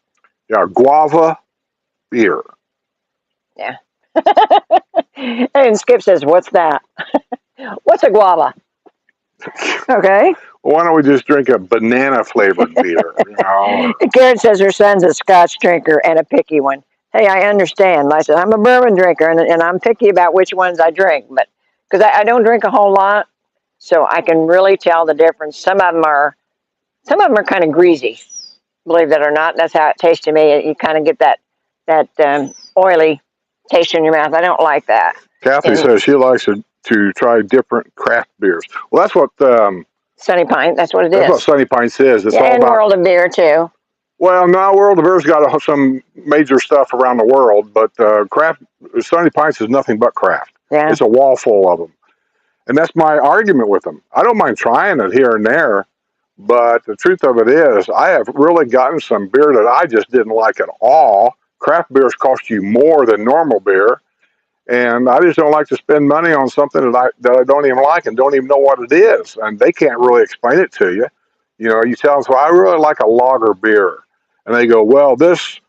Yeah, guava beer. Yeah. And Skip says, "What's that?" What's a guava? Okay. Well, why don't we just drink a banana flavored beer? Karen says her son's a Scotch drinker and a picky one. Hey, I understand. I said, I'm a bourbon drinker, and I'm picky about which ones I drink, but because I don't drink a whole lot, so I can really tell the difference. Some of them are kind of greasy, believe it or not. That's how it tastes to me. You kind of get that oily taste in your mouth. I don't like that. Kathy says she likes to try different craft beers. Well, that's what Sunny Pint. That's what it is. That's what Sunny Pint is. It's all and about World of Beer too. Well, no, World of Beer's got some major stuff around the world, but craft Sunny Pints is nothing but craft. Yeah. It's a wall full of them, and that's my argument with them. I don't mind trying it here and there, but the truth of it is, I have really gotten some beer that I just didn't like at all. Craft beers cost you more than normal beer, and I just don't like to spend money on something that I don't even like and don't even know what it is, and they can't really explain it to you. You tell them, so I really like a lager beer. And they go, well, this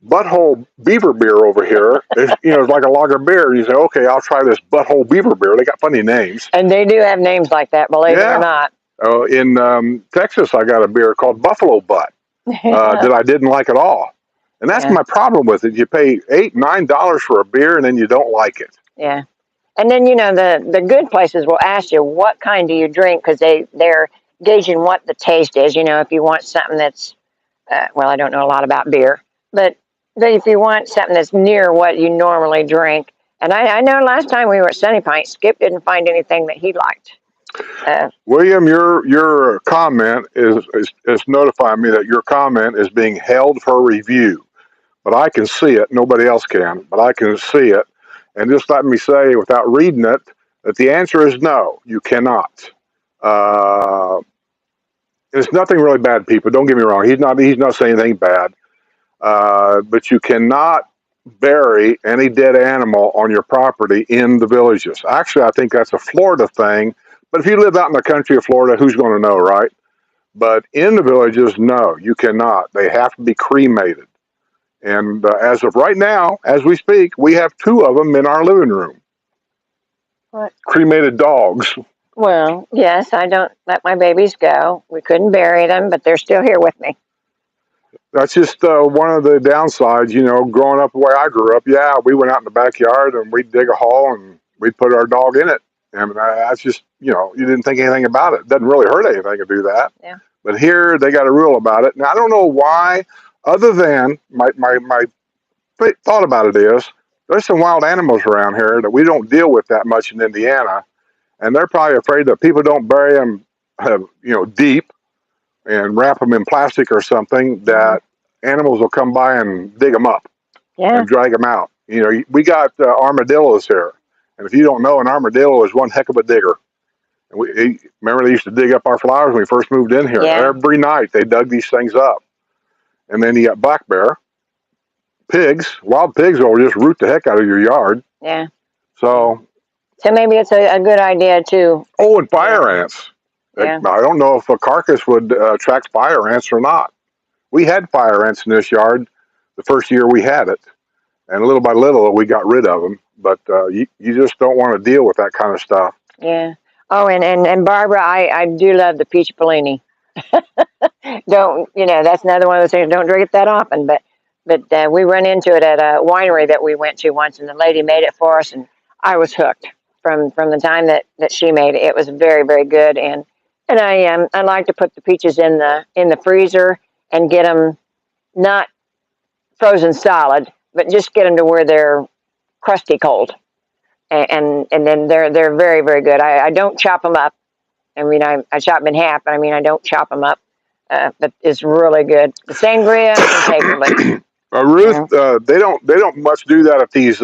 Butthole Beaver beer over here is, it's like a lager beer. And you say, okay, I'll try this Butthole Beaver beer. They got funny names. And they do have names like that, believe it or not. In Texas, I got a beer called Buffalo Butt that I didn't like at all. And that's my problem with it. You pay $8, $9 for a beer, and then you don't like it. Yeah. And then, the good places will ask you, what kind do you drink? Because they're gauging what the taste is. If you want something that's, I don't know a lot about beer, but if you want something that's near what you normally drink. And I know last time we were at Sunny Pint, Skip didn't find anything that he liked. William, your comment is notifying me that your comment is being held for review. But I can see it. Nobody else can, but I can see it. And just let me say, without reading it, that the answer is no, you cannot. It's nothing really bad, people. Don't get me wrong. He's not saying anything bad. But you cannot bury any dead animal on your property in the villages. Actually, I think that's a Florida thing. But if you live out in the country of Florida, who's going to know, right? But in the villages, no, you cannot. They have to be cremated. And as of right now, as we speak, we have 2 of them in our living room. What? Cremated dogs. Well, yes, I don't let my babies go. We couldn't bury them, but they're still here with me. That's just one of the downsides, growing up the way I grew up. Yeah, we went out in the backyard and we'd dig a hole and we'd put our dog in it. And that's just you didn't think anything about it. It doesn't really hurt anything to do that. Yeah. But here they got a rule about it. Now I don't know why, other than my thought about it is there's some wild animals around here that we don't deal with that much in Indiana, and they're probably afraid that people don't bury them, deep and wrap them in plastic or something. That animals will come by and dig them up Yeah. and drag them out. We got armadillos here, and if you don't know, an armadillo is one heck of a digger. And remember they used to dig up our flowers when we first moved in here. Yeah. Every night they dug these things up. And then you got black bear, pigs. Wild pigs will just root the heck out of your yard. Yeah. So maybe it's a good idea too. Oh, and fire ants. Yeah. I don't know if a carcass would attract fire ants or not. We had fire ants in this yard the first year we had it, and little by little we got rid of them. But you just don't want to deal with that kind of stuff. Yeah. Oh, and Barbara, I do love the peach Bellini. Don't, that's another one of those things. Don't drink it that often, but we run into it at a winery that we went to once, and the lady made it for us, and I was hooked from the time that she made it. It was very, very good, and I like to put the peaches in the freezer and get them not frozen solid, but just get them to where they're crusty cold, and then they're very, very good. I don't chop them up. I mean, I chop them in half, but I don't chop them up. But it's really good. The sangria, impeccably. Ruth, they don't much do that at these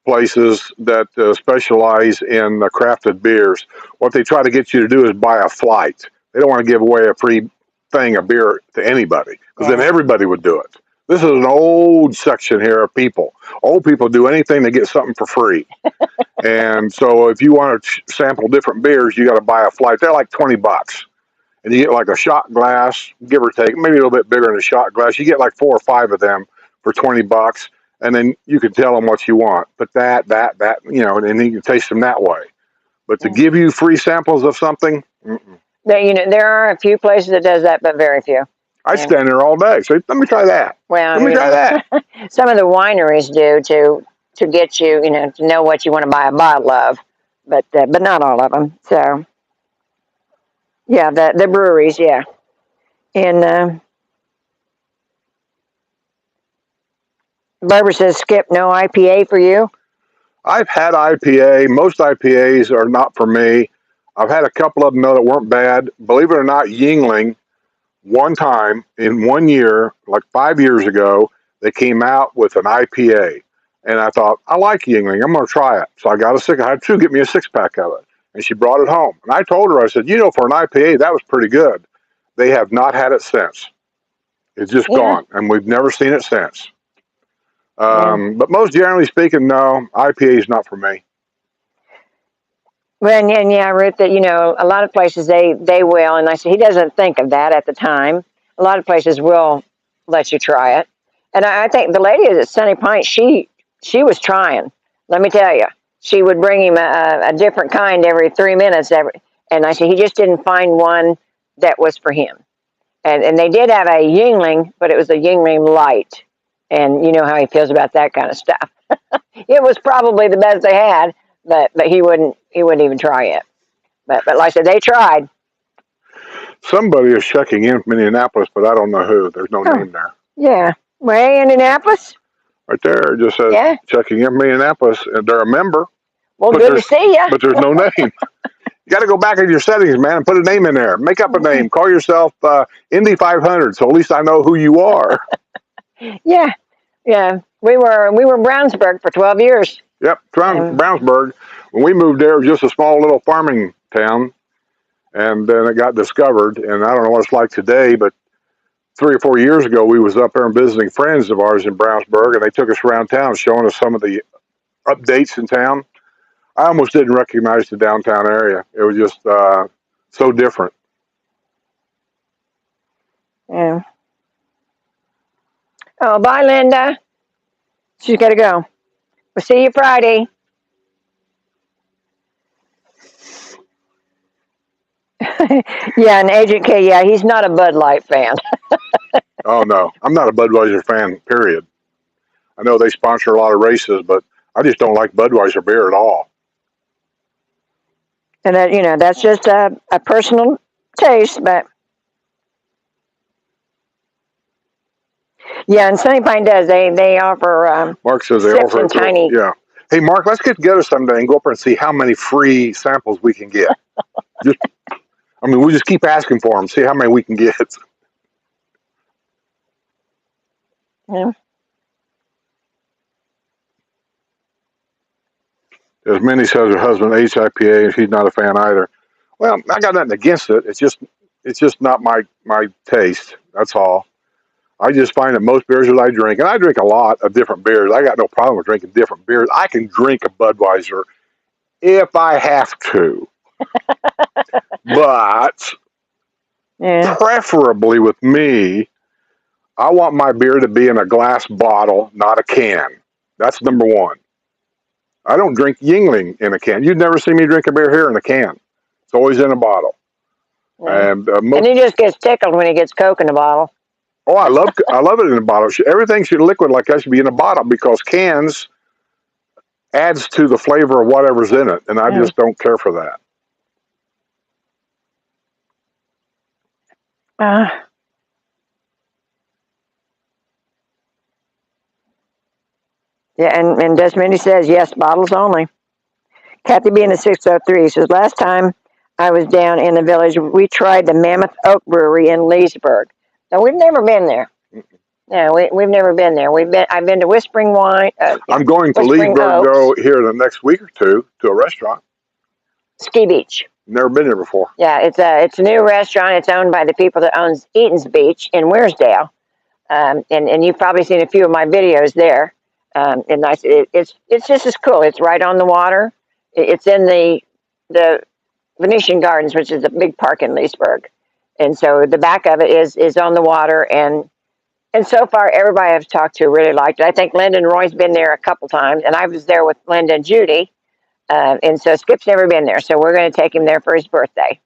places that specialize in crafted beers. What they try to get you to do is buy a flight. They don't want to give away a free thing of beer to anybody, because then everybody would do it. This is an old section here of people. Old people do anything to get something for free. And so if you want to sample different beers, you got to buy a flight. They're like $20. And you get like a shot glass, give or take, maybe a little bit bigger than a shot glass. You get like 4 or 5 of them for $20, and then you can tell them what you want. But that, and then you can taste them that way. But to give you free samples of something, there are a few places that does that, but very few. I stand there all day. So let me try that. Well, let me try that. Some of the wineries do to get you, to know what you want to buy a bottle of, but not all of them. So. Yeah, the breweries, yeah. And Barbara says, Skip, no IPA for you? I've had IPA. Most IPAs are not for me. I've had a couple of them, though, that weren't bad. Believe it or not, Yuengling, one time in 1 year, like 5 years ago, they came out with an IPA. And I thought, I like Yuengling. I'm going to try it. So I had 2, get me a 6-pack of it. And she brought it home. And I told her, I said, for an IPA, that was pretty good. They have not had it since. It's just gone. And we've never seen it since. But most generally speaking, no, IPA is not for me. Well, and yeah, Ruth, that, a lot of places they will. And I said, he doesn't think of that at the time. A lot of places will let you try it. And I think the lady at Sunny Pint, she was trying. Let me tell you. She would bring him a different kind every 3 minutes. And I said, he just didn't find one that was for him. And they did have a Yuengling, but it was a Yuengling light. And you know how he feels about that kind of stuff. It was probably the best they had, but he wouldn't even try it. But like I said, they tried. Somebody is checking in from Indianapolis, but I don't know who. There's no name there. Yeah. Well, hey, Indianapolis? Right there, it just says checking in from Indianapolis, and they're a member. Well, good to see you. But there's no name. You got to go back into your settings, man, and put a name in there. Make up a name. Call yourself Indy 500, so at least I know who you are. Yeah. We were Brownsburg for 12 years. Yep, Brownsburg. When we moved there, it was just a small little farming town, and then it got discovered. And I don't know what it's like today, but 3 or 4 years ago, we was up there and visiting friends of ours in Brownsburg, and they took us around town, showing us some of the updates in town. I almost didn't recognize the downtown area. It was just so different. Yeah. Oh, bye, Linda. She's got to go. We'll see you Friday. Yeah, and Agent K, he's not a Bud Light fan. Oh, no. I'm not a Budweiser fan, period. I know they sponsor a lot of races, but I just don't like Budweiser beer at all. And that, that's just a personal taste, but yeah, and Sunny Pine does. They offer Mark says they sips offer in it. tiny. Yeah. Hey, Mark, let's get together someday and go up there and see how many free samples we can get. We just keep asking for them, see how many we can get. Yeah. As Minnie says, her husband hates IPA, and she's not a fan either. Well, I got nothing against it. It's just not my taste. That's all. I just find that most beers that I drink, and I drink a lot of different beers. I got no problem with drinking different beers. I can drink a Budweiser if I have to, but Yeah. preferably with me, I want my beer to be in a glass bottle, not a can. That's number one. I don't drink Yingling in a can. You'd never see me drink a beer here in a can. It's always in a bottle. Yeah. And And he just gets tickled when he gets Coke in the bottle. oh, I love it in a bottle. Everything should liquid like that should be in a bottle because cans adds to the flavor of whatever's in it, and I just don't care for that. Yeah, and Desmond says yes, bottles only. Kathy being the 603 says last time I was down in the village, we tried the Mammoth Oak Brewery in Leesburg. Now we've never been there. Yeah, we've never been there. I've been to Whispering Wine. I'm going to Whispering Leesburg Oaks. though here in the next week or two to a restaurant. Ski Beach. Never been there before. Yeah, it's a new restaurant. It's owned by the people that owns Eaton's Beach in Weirsdale, and you've probably seen a few of my videos there. And it's just as cool. It's right on the water. It's in the Venetian Gardens, which is a big park in Leesburg, and so the back of it is on the water. And so far, everybody I've talked to really liked it. I think Linda and Roy's been there a couple times, and I was there with Linda and Judy. And so Skip's never been there, so we're going to take him there for his birthday.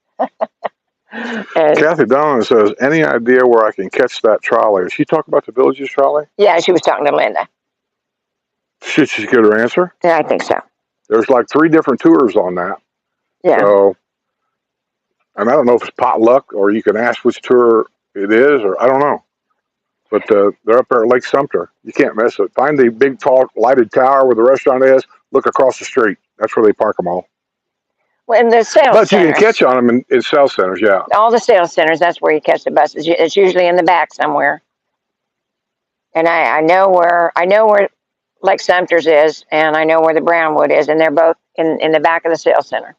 Kathy Donovan says, any idea where I can catch that trolley? Did she talk about the Villages trolley? Yeah, she was talking to Linda. Should she get her answer? Yeah, I think so. There's like 3 different tours on that. Yeah. So, and I don't know if it's potluck or you can ask which tour it is, or I don't know. But they're up there at Lake Sumter. You can't miss it. Find the big, tall, lighted tower where the restaurant is. Look across the street. That's where they park them all. Well, in the sales But centers, you can catch on them in sales centers, yeah. all the sales centers, that's where you catch the buses. It's usually in the back somewhere. And I know where Lake Sumter's is, and I know where the Brownwood is, and they're both in the back of the sales center.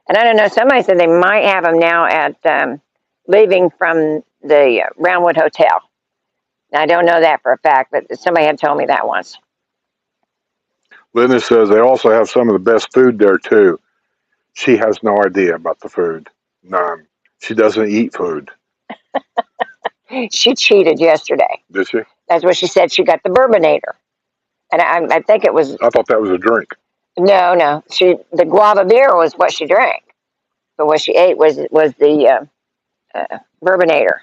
And I don't know, somebody said they might have them now at leaving from the Brownwood Hotel. Now, I don't know that for a fact, but somebody had told me that once. Linda says they also have some of the best food there, too. She has no idea about the food. None. She doesn't eat food. She cheated yesterday. Did she? That's what she said. She got the Bourbon-ator. And I think it was... I thought that was a drink. No. The guava beer was what she drank. But what she ate was the Bourbon-ator.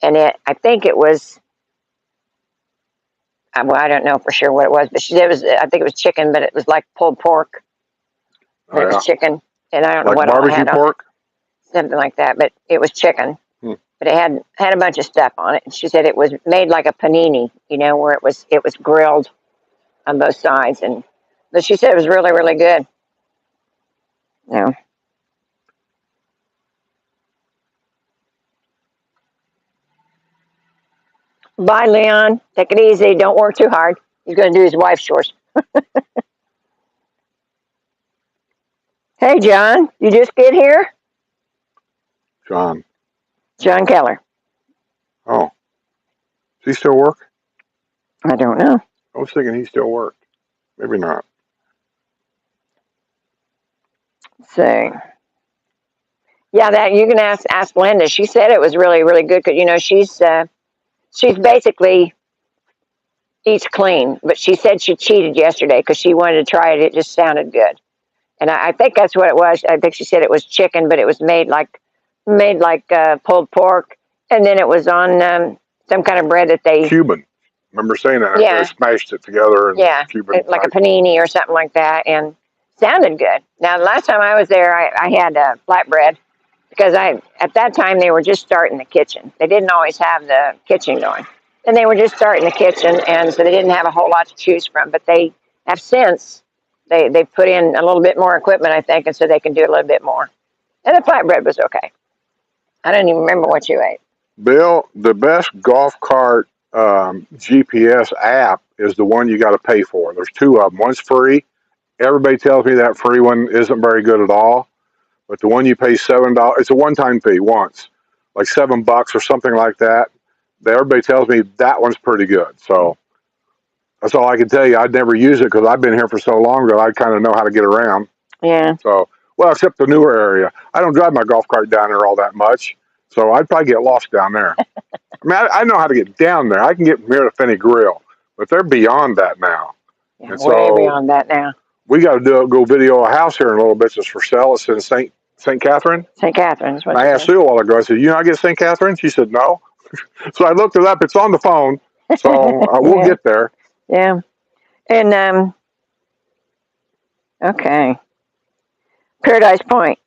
And I think it was... Well, I don't know for sure what it was, but I think it was chicken, but it was like pulled pork. Oh, It was chicken, and I don't know like what all it barbecue had pork? something like that, but it was chicken. But it had a bunch of stuff on it. And she said it was made like a panini, where it was grilled on both sides. But she said it was really, really good. Yeah. Bye, Leon. Take it easy. Don't work too hard. He's going to do his wife's chores. Hey, John. You just get here? John Keller. Oh. Does he still work? I don't know. I was thinking he still worked. Maybe not. So, yeah, that you can ask Linda. She said it was really, really good because she's basically eats clean, but she said she cheated yesterday because she wanted to try it. It just sounded good, and I think that's what it was. I think she said it was chicken, but it was made like pulled pork, and then it was on some kind of bread that they Cuban. Remember saying that? Yeah. They smashed it together and yeah, Cuban like a type. panini or something like that, and Sounded good. Now, the last time I was there, I had a flatbread because at that time they were just starting the kitchen. They didn't always have the kitchen going, and they were just starting the kitchen, and so they didn't have a whole lot to choose from. But they have since they put in a little bit more equipment, I think, and so they can do a little bit more. And the flatbread was okay. I don't even remember what you ate. Bill, the best golf cart GPS app is the one you got to pay for. There's two of them. One's free. Everybody tells me that free one isn't very good at all. But the one you pay $7, it's a one-time fee once, like $7 or something like that. Everybody tells me that one's pretty good. So that's all I can tell you. I'd never use it because I've been here for so long that I kind of know how to get around. Yeah. So, well, except the newer area. I don't drive my golf cart down there all that much. So I'd probably get lost down there. I mean, I know how to get down there. I can get from here to Finney Grill, but they're beyond that now. Yeah, and way so beyond that now. we got to go video a house here in a little bit just for sale. It's in St. Catherine. St. Catherine's. I asked Sue a while ago. I said, "You know, I get St. Catherine." She said, "No." So I looked it up. It's on the phone. So we'll get there. Yeah. And okay. Paradise Point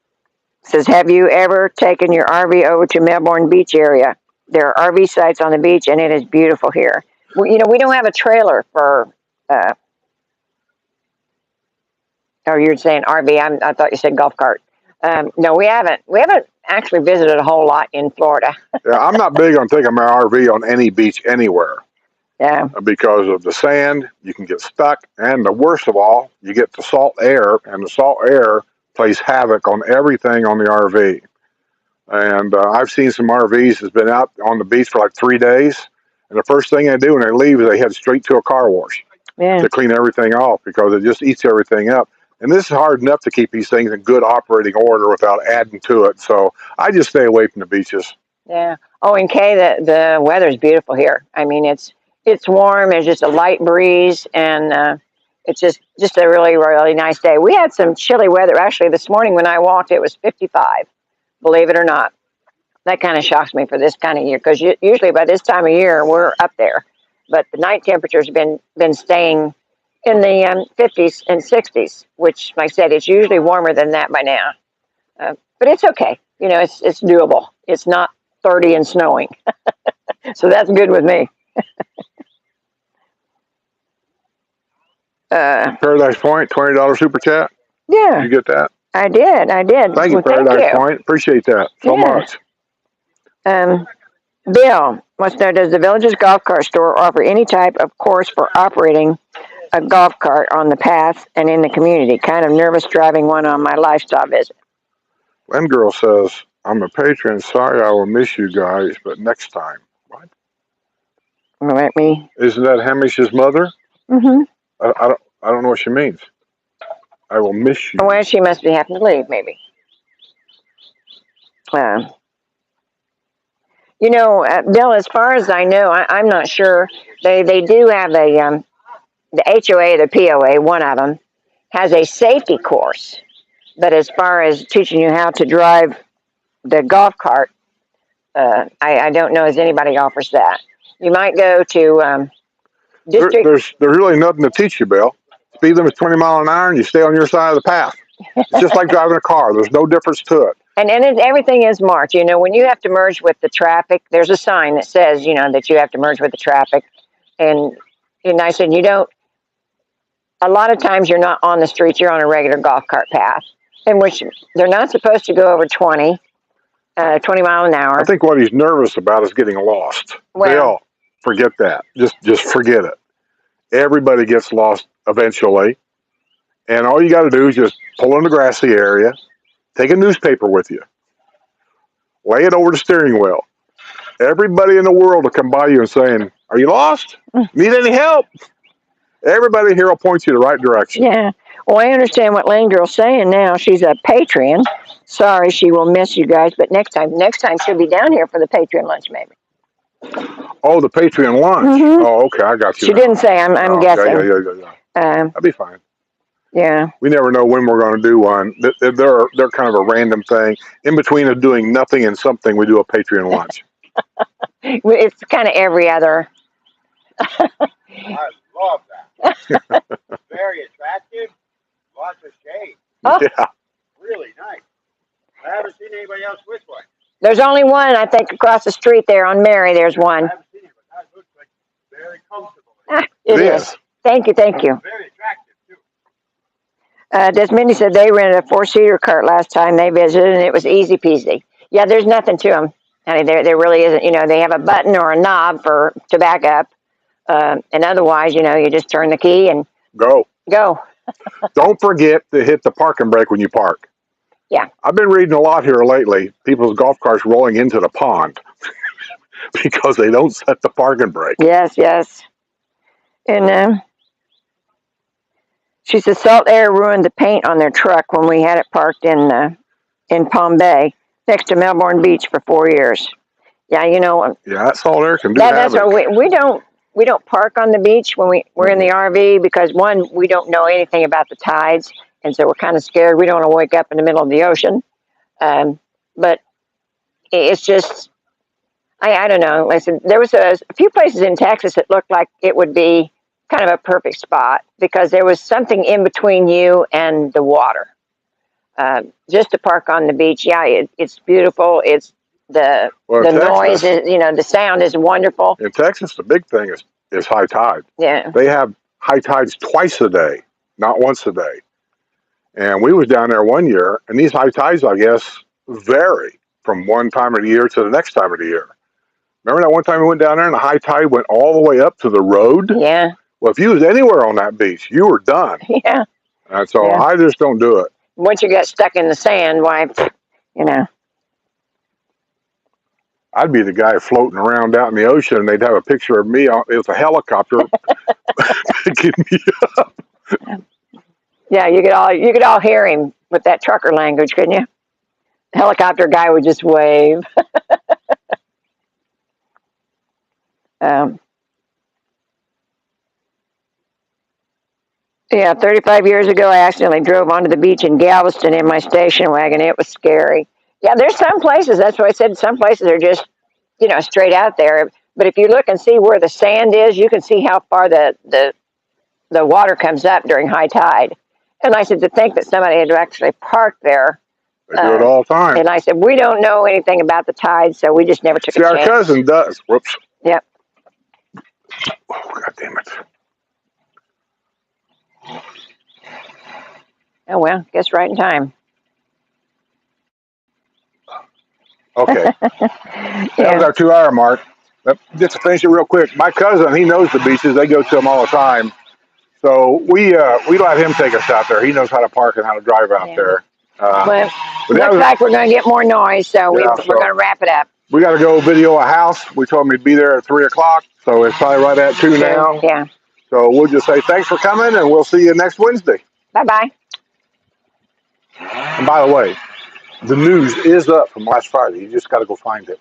says, "Have you ever taken your RV over to Melbourne Beach area? There are RV sites on the beach, and it is beautiful here. We don't have a trailer for." Oh, you're saying RV? I thought you said golf cart. No, we haven't. We haven't actually visited a whole lot in Florida. Yeah, I'm not big on taking my RV on any beach anywhere. Yeah. Because of the sand, you can get stuck, and the worst of all, you get the salt air, and the salt air plays havoc on everything on the RV. And I've seen some RVs that's been out on the beach for like 3 days, and the first thing they do when they leave is they head straight to a car wash to clean everything off because it just eats everything up. And this is hard enough to keep these things in good operating order without adding to it. So I just stay away from the beaches. Yeah. Oh, and Kay, the weather's beautiful here. I mean, it's warm. There's just a light breeze, and it's just a really, really nice day. We had some chilly weather. Actually, this morning when I walked, it was 55, believe it or not. That kind of shocks me for this kind of year because usually by this time of year, we're up there. But the night temperatures have been staying in the 50s and 60s, which, like I said, it's usually warmer than that by now. But it's okay. It's doable. It's not 30 and snowing. So that's good with me. Paradise Point, $20 super chat. Yeah. Did you get that? I did. Thank you, Paradise Point. Appreciate that so much. Bill wants to know, does the Villages Golf Cart Store offer any type of course for operating a golf cart on the path and in the community? Kind of nervous driving one on my lifestyle visit. Glenn Girl says, "I'm a patron. Sorry I will miss you guys, but next time." What? Let me. Isn't that Hamish's mother? Mm-hmm. I don't know what she means. I will miss you. Well, she must be having to leave, maybe. Bill, as far as I know, I'm not sure. They do have the HOA, the POA, one of them, has a safety course. But as far as teaching you how to drive the golf cart, I don't know if anybody offers that. You might go to district. There's really nothing to teach you, Bill. Speed limit is 20 miles an hour, and you stay on your side of the path. It's just like driving a car. There's no difference to it. And everything is marked. When you have to merge with the traffic, there's a sign that says, that you have to merge with the traffic. And I said, a lot of times you're not on the streets, you're on a regular golf cart path, in which they're not supposed to go over 20 miles an hour. I think what he's nervous about is getting lost. Well, Bill, forget that. Just forget it. Everybody gets lost eventually. And all you got to do is just pull in the grassy area, take a newspaper with you, lay it over the steering wheel. Everybody in the world will come by you and saying, "Are you lost? Need any help?" Everybody here will point you the right direction. Yeah. Well, I understand what Lane Girl's saying now. She's a Patreon. Sorry, she will miss you guys, but next time she'll be down here for the Patreon lunch, maybe. Oh, the Patreon lunch. Mm-hmm. Oh, okay, I got you. She didn't say. I'm guessing. Yeah. That'd be fine. Yeah. We never know when we're going to do one. They're kind of a random thing. In between of doing nothing and something, we do a Patreon lunch. It's kind of every other. I love that. Very attractive. Lots of shade. Oh. Yeah. Really nice. I haven't seen anybody else with one. There's only one, I think, across the street there on Mary. There's one. I haven't seen it, but that looks like very comfortable. It is. Thank you, thank you. Very attractive, too. Desmindy said they rented a 4-seater cart last time they visited, and it was easy peasy. Yeah, there's nothing to them. I mean, there really isn't. You know, they have a button or a knob to back up, and otherwise, you know, you just turn the key and Go. Don't forget to hit the parking brake when you park. Yeah. I've been reading a lot here lately. People's golf carts rolling into the pond because they don't set the parking brake. Yes, yes. And she said salt air ruined the paint on their truck when we had it parked in Palm Bay next to Melbourne Beach for 4 years. Yeah, you know. Yeah, that salt air can do That's havoc. why we don't park on the beach when we're in the RV because one, we don't know anything about the tides, and so we're kind of scared. We don't want to wake up in the middle of the ocean. But it's just, I don't know. Listen, there was a few places in Texas that looked like it would be kind of a perfect spot because there was something in between you and the water. Just to park on the beach, yeah, it's beautiful. It's the noise is, you know, the sound is wonderful. In Texas, the big thing is high tide. Yeah. They have high tides twice a day, not once a day. And we was down there one year, and these high tides, I guess, vary from one time of the year to the next time of the year. Remember that one time we went down there and the high tide went all the way up to the road? Yeah. Well, if you was anywhere on that beach, you were done. Yeah. And so Yeah. I just don't do it. Once you get stuck in the sand, why, you know. I'd be the guy floating around out in the ocean, and they'd have a picture of me. It was a helicopter picking me up. Yeah, you could all hear him with that trucker language, couldn't you? The helicopter guy would just wave. Yeah, 35 years ago, I accidentally drove onto the beach in Galveston in my station wagon. It was scary. Yeah, there's some places. That's what I said. Some places are just, you know, straight out there. But if you look and see where the sand is, you can see how far the water comes up during high tide. And I said, to think that somebody had actually parked there. They do it all the time. And I said, we don't know anything about the tide, so we just never took a chance. See, our cousin does. Whoops. Yep. Oh, God damn it. Oh, well, guess right in time. Okay. That was Yeah. our 2-hour mark. Just to finish it real quick, my cousin, he knows the beaches. They go to them all the time. So we let him take us out there. He knows how to park and how to drive out Yeah. there. But looks like we're going to get more noise, so we're going to wrap it up. We got to go video a house. We told him he'd be there at 3 o'clock, so it's probably right at 2 now. Yeah. So we'll just say thanks for coming, and we'll see you next Wednesday. Bye-bye. And by the way, the news is up from last Friday. You just got to go find it.